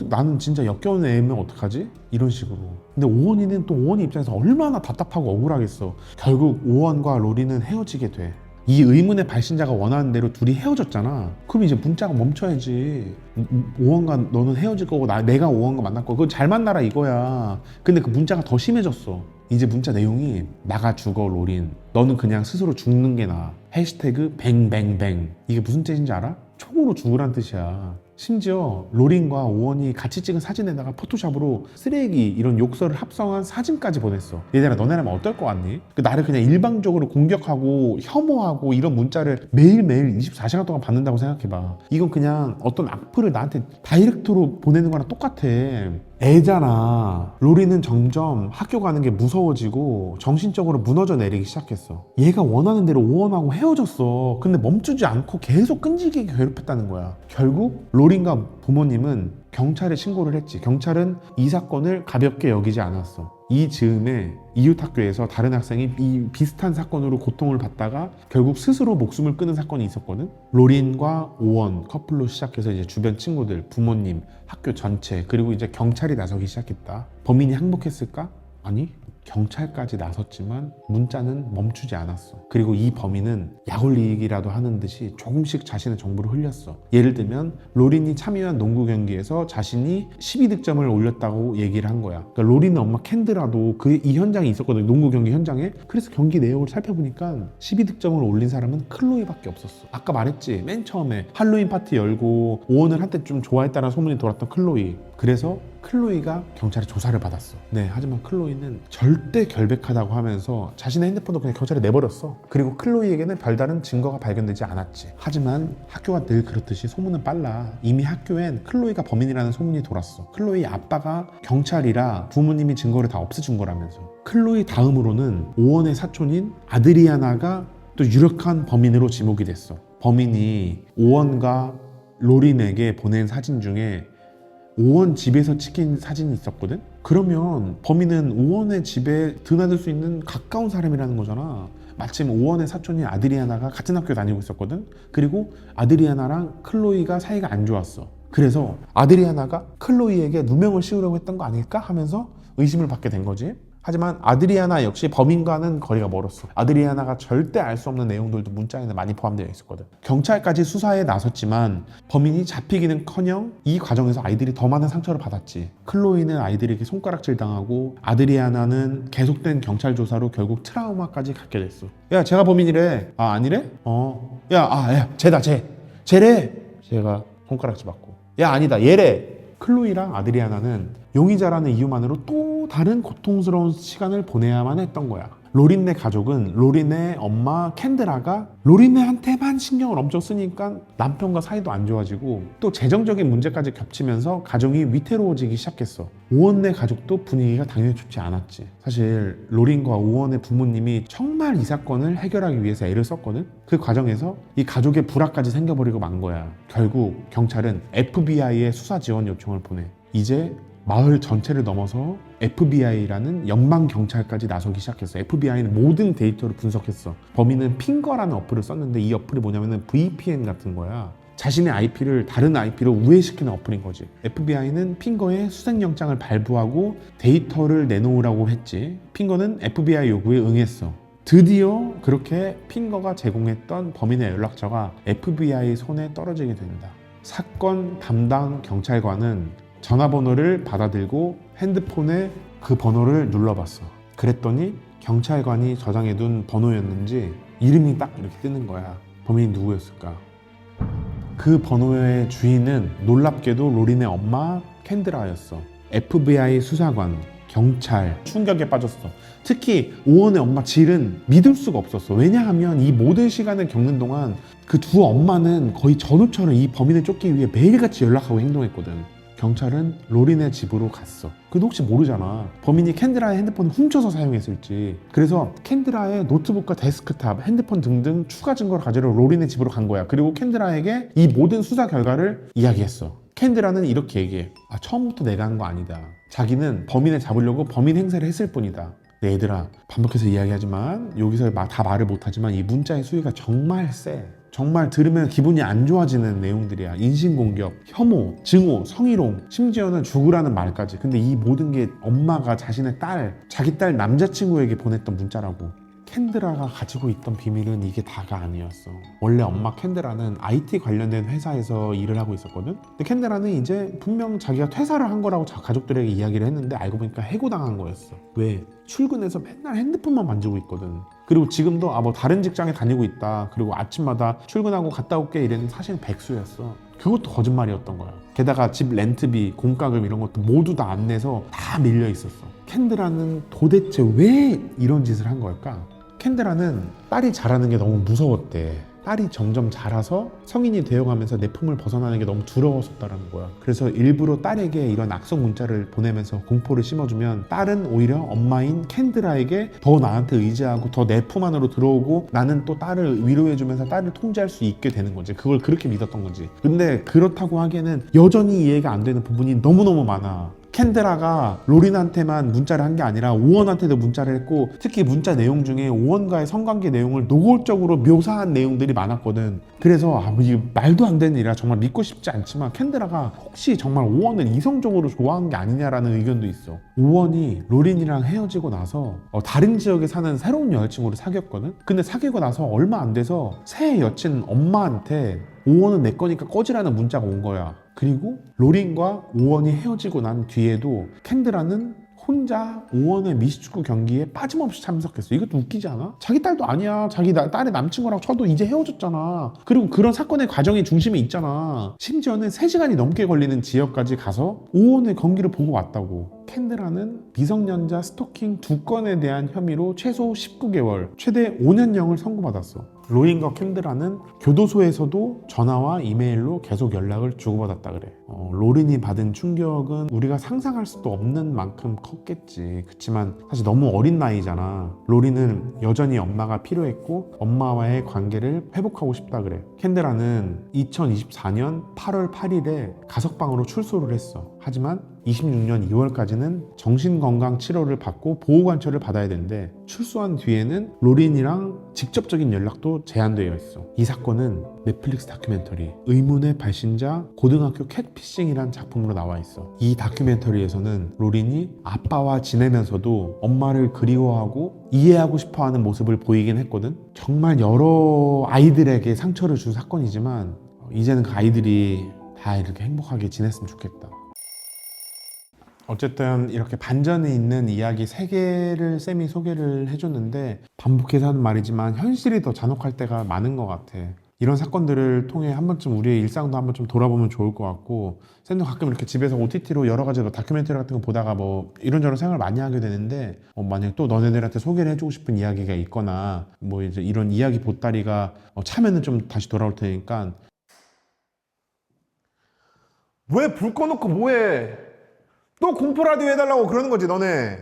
나는 진짜 역겨운 애면 어떡하지? 이런 식으로. 근데 오원이는 또 오원이 입장에서 얼마나 답답하고 억울하겠어. 결국 오원과 로린은 헤어지게 돼. 이 의문의 발신자가 원하는 대로 둘이 헤어졌잖아. 그럼 이제 문자가 멈춰야지. 오원과 너는 헤어질 거고 내가 오원과 만날 거고 그건 잘 만나라 이거야. 근데 그 문자가 더 심해졌어. 이제 문자 내용이 나가 죽어 로린. 너는 그냥 스스로 죽는 게 나아. 해시태그 뱅뱅뱅. 이게 무슨 뜻인지 알아? 총으로 죽으란 뜻이야. 심지어 로린과 오원이 같이 찍은 사진에다가 포토샵으로 쓰레기 이런 욕설을 합성한 사진까지 보냈어. 얘들아 너네라면 어떨 것 같니? 나를 그냥 일방적으로 공격하고 혐오하고 이런 문자를 매일매일 24시간 동안 받는다고 생각해봐. 이건 그냥 어떤 악플을 나한테 다이렉트로 보내는 거랑 똑같아. 애잖아. 로린은 점점 학교 가는 게 무서워지고 정신적으로 무너져 내리기 시작했어. 얘가 원하는 대로 오원하고 헤어졌어. 근데 멈추지 않고 계속 끈질기게 괴롭혔다는 거야. 결국 로린과 부모님은 경찰에 신고를 했지. 경찰은 이 사건을 가볍게 여기지 않았어. 이 즈음에 이웃학교에서 다른 학생이 이 비슷한 사건으로 고통을 받다가 결국 스스로 목숨을 끊은 사건이 있었거든. 로린과 오원 커플로 시작해서 이제 주변 친구들, 부모님, 학교 전체 그리고 이제 경찰이 나서기 시작했다. 범인이 항복했을까? 아니, 경찰까지 나섰지만 문자는 멈추지 않았어. 그리고 이 범인은 약올리기라도 하는 듯이 조금씩 자신의 정보를 흘렸어. 예를 들면 로린이 참여한 농구 경기에서 자신이 12득점을 올렸다고 얘기를 한 거야. 그러니까 로린의 엄마 캔드라도 이 현장에 있었거든. 농구 경기 현장에. 그래서 경기 내용을 살펴보니까 12득점을 올린 사람은 클로이밖에 없었어. 아까 말했지. 맨 처음에 할로윈 파티 열고 오원을 한때 좀 좋아했다는 소문이 돌았던 클로이. 그래서 클로이가 경찰에 조사를 받았어. 네, 하지만 클로이는 절대 결백하다고 하면서 자신의 핸드폰도 그냥 경찰에 내버렸어. 그리고 클로이에게는 별다른 증거가 발견되지 않았지. 하지만 학교가 늘 그렇듯이 소문은 빨라. 이미 학교엔 클로이가 범인이라는 소문이 돌았어. 클로이 아빠가 경찰이라 부모님이 증거를 다 없애준 거라면서. 클로이 다음으로는 오원의 사촌인 아드리아나가 또 유력한 범인으로 지목이 됐어. 범인이 오원과 로린에게 보낸 사진 중에 오원 집에서 찍힌 사진이 있었거든? 그러면 범인은 오원의 집에 드나들 수 있는 가까운 사람이라는 거잖아. 마침 오원의 사촌인 아드리아나가 같은 학교 다니고 있었거든? 그리고 아드리아나랑 클로이가 사이가 안 좋았어. 그래서 아드리아나가 클로이에게 누명을 씌우려고 했던 거 아닐까 하면서 의심을 받게 된 거지. 하지만 아드리아나 역시 범인과는 거리가 멀었어. 아드리아나가 절대 알 수 없는 내용들도 문자에는 많이 포함되어 있었거든. 경찰까지 수사에 나섰지만 범인이 잡히기는커녕 이 과정에서 아이들이 더 많은 상처를 받았지. 클로이는 아이들에게 손가락질 당하고 아드리아나는 계속된 경찰 조사로 결국 트라우마까지 갖게 됐어. 야, 제가 범인이래. 아, 아니래? 야, 쟤래. 제가 손가락질 받고. 야, 아니다, 얘래. 클로이랑 아드리아나는 용의자라는 이유만으로 또 다른 고통스러운 시간을 보내야만 했던 거야. 로린네 가족은 로린네 엄마 캔드라가 로린네한테만 신경을 엄청 쓰니까 남편과 사이도 안 좋아지고 또 재정적인 문제까지 겹치면서 가정이 위태로워지기 시작했어. 오원네 가족도 분위기가 당연히 좋지 않았지. 사실 로린과 오원의 부모님이 정말 이 사건을 해결하기 위해서 애를 썼거든. 그 과정에서 이 가족의 불화까지 생겨버리고 만 거야. 결국 경찰은 FBI에 수사 지원 요청을 보내. 이제 마을 전체를 넘어서 FBI라는 연방경찰까지 나서기 시작했어. FBI는 모든 데이터를 분석했어. 범인은 핑거라는 어플을 썼는데 이 어플이 뭐냐면 VPN 같은 거야. 자신의 IP를 다른 IP로 우회시키는 어플인 거지. FBI는 핑거에 수색영장을 발부하고 데이터를 내놓으라고 했지. 핑거는 FBI 요구에 응했어. 드디어 그렇게 핑거가 제공했던 범인의 연락처가 FBI 손에 떨어지게 된다. 사건 담당 경찰관은 전화번호를 받아들고 핸드폰에 그 번호를 눌러봤어. 그랬더니 경찰관이 저장해둔 번호였는지 이름이 딱 이렇게 뜨는 거야. 범인이 누구였을까? 그 번호의 주인은 놀랍게도 로린의 엄마 캔드라였어. FBI 수사관, 경찰, 충격에 빠졌어. 특히 오원의 엄마 질은 믿을 수가 없었어. 왜냐하면 이 모든 시간을 겪는 동안 그 두 엄마는 거의 전우처럼 이 범인을 쫓기 위해 매일같이 연락하고 행동했거든. 경찰은 로린의 집으로 갔어. 근데 혹시 모르잖아. 범인이 캔드라의 핸드폰을 훔쳐서 사용했을지. 그래서 캔드라의 노트북과 데스크탑, 핸드폰 등등 추가 증거를 가지러 로린의 집으로 간 거야. 그리고 캔드라에게 이 모든 수사 결과를 이야기했어. 캔드라는 이렇게 얘기해. 처음부터 내가 한 거 아니다. 자기는 범인을 잡으려고 범인 행세를 했을 뿐이다. 네, 얘들아, 반복해서 이야기하지만 여기서 다 말을 못하지만 이 문자의 수위가 정말 세. 정말 들으면 기분이 안 좋아지는 내용들이야. 인신공격, 혐오, 증오, 성희롱, 심지어는 죽으라는 말까지. 근데 이 모든 게 엄마가 자신의 자기 딸 남자친구에게 보냈던 문자라고. 캔드라가 가지고 있던 비밀은 이게 다가 아니었어. 원래 엄마 캔드라는 IT 관련된 회사에서 일을 하고 있었거든. 근데 캔드라는 이제 분명 자기가 퇴사를 한 거라고 가족들에게 이야기를 했는데 알고 보니까 해고당한 거였어. 왜? 출근해서 맨날 핸드폰만 만지고 있거든. 그리고 지금도 뭐 다른 직장에 다니고 있다. 그리고 아침마다 출근하고 갔다 올게 이랬는데 사실은 백수였어. 그것도 거짓말이었던 거야. 게다가 집 렌트비, 공과금 이런 것도 모두 다 안 내서 다 밀려 있었어. 캔드라는 도대체 왜 이런 짓을 한 걸까? 캔드라는 딸이 자라는 게 너무 무서웠대. 딸이 점점 자라서 성인이 되어가면서 내 품을 벗어나는 게 너무 두려웠었다는 거야. 그래서 일부러 딸에게 이런 악성 문자를 보내면서 공포를 심어주면 딸은 오히려 엄마인 캔드라에게 더 나한테 의지하고 더 내 품 안으로 들어오고 나는 또 딸을 위로해주면서 딸을 통제할 수 있게 되는 거지. 그걸 그렇게 믿었던 거지. 근데 그렇다고 하기에는 여전히 이해가 안 되는 부분이 너무너무 많아. 캔드라가 로린한테만 문자를 한 게 아니라 오원한테도 문자를 했고, 특히 문자 내용 중에 오원과의 성관계 내용을 노골적으로 묘사한 내용들이 많았거든. 그래서 이게 말도 안 되는 일이라 정말 믿고 싶지 않지만 캔드라가 혹시 정말 오원을 이성적으로 좋아한 게 아니냐라는 의견도 있어. 오원이 로린이랑 헤어지고 나서 다른 지역에 사는 새로운 여자친구를 사귀었거든. 근데 사귀고 나서 얼마 안 돼서 새 여친 엄마한테 오원은 내 거니까 꺼지라는 문자가 온 거야. 그리고 로린과 오원이 헤어지고 난 뒤에도 캔드라는 혼자 오원의 미식축구 경기에 빠짐없이 참석했어. 이것도 웃기지 않아? 자기 딸도 아니야. 자기 딸의 남친구랑 쳐도 이제 헤어졌잖아. 그리고 그런 사건의 과정이 중심에 있잖아. 심지어는 3시간이 넘게 걸리는 지역까지 가서 오원의 경기를 보고 왔다고. 캔드라는 미성년자 스토킹 2건에 대한 혐의로 최소 19개월, 최대 5년형을 선고받았어. 로린과 캔드라는 교도소에서도 전화와 이메일로 계속 연락을 주고받았다 그래. 로린이 받은 충격은 우리가 상상할 수도 없는 만큼 컸겠지. 그치만 사실 너무 어린 나이잖아. 로린은 여전히 엄마가 필요했고 엄마와의 관계를 회복하고 싶다 그래. 캔드라는 2024년 8월 8일에 가석방으로 출소를 했어. 하지만 26년 2월까지는 정신건강 치료를 받고 보호관찰을 받아야 되는데, 출소한 뒤에는 로린이랑 직접적인 연락도 제한되어 있어. 이 사건은 넷플릭스 다큐멘터리 의문의 발신자 고등학교 캣피싱이란 작품으로 나와 있어. 이 다큐멘터리에서는 로린이 아빠와 지내면서도 엄마를 그리워하고 이해하고 싶어하는 모습을 보이긴 했거든. 정말 여러 아이들에게 상처를 준 사건이지만 이제는 그 아이들이 다 이렇게 행복하게 지냈으면 좋겠다. 어쨌든 이렇게 반전이 있는 이야기 3개를 쌤이 소개를 해줬는데, 반복해서 하는 말이지만 현실이 더 잔혹할 때가 많은 것 같아. 이런 사건들을 통해 한 번쯤 우리의 일상도 한 번쯤 돌아보면 좋을 것 같고, 쌤도 가끔 이렇게 집에서 OTT로 여러 가지 다큐멘터리 같은 거 보다가 이런저런 생각을 많이 하게 되는데, 만약 또 너네들한테 소개를 해주고 싶은 이야기가 있거나 이제 이런 이야기 보따리가 차면은 좀 다시 돌아올 테니까. 왜 불 꺼놓고 뭐해? 또 공포라디오 해달라고 그러는 거지 너네.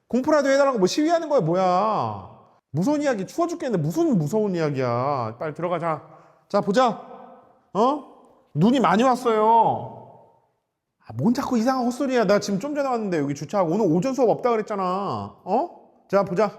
공포라디오 해달라고 시위하는 거야 뭐야? 무서운 이야기 추워 죽겠는데 무슨 무서운 이야기야. 빨리 들어가자. 자 보자. 눈이 많이 왔어요. 뭔 자꾸 이상한 헛소리야. 나 지금 좀 전에 왔는데 여기 주차하고 오늘 오전 수업 없다 그랬잖아. 자 보자.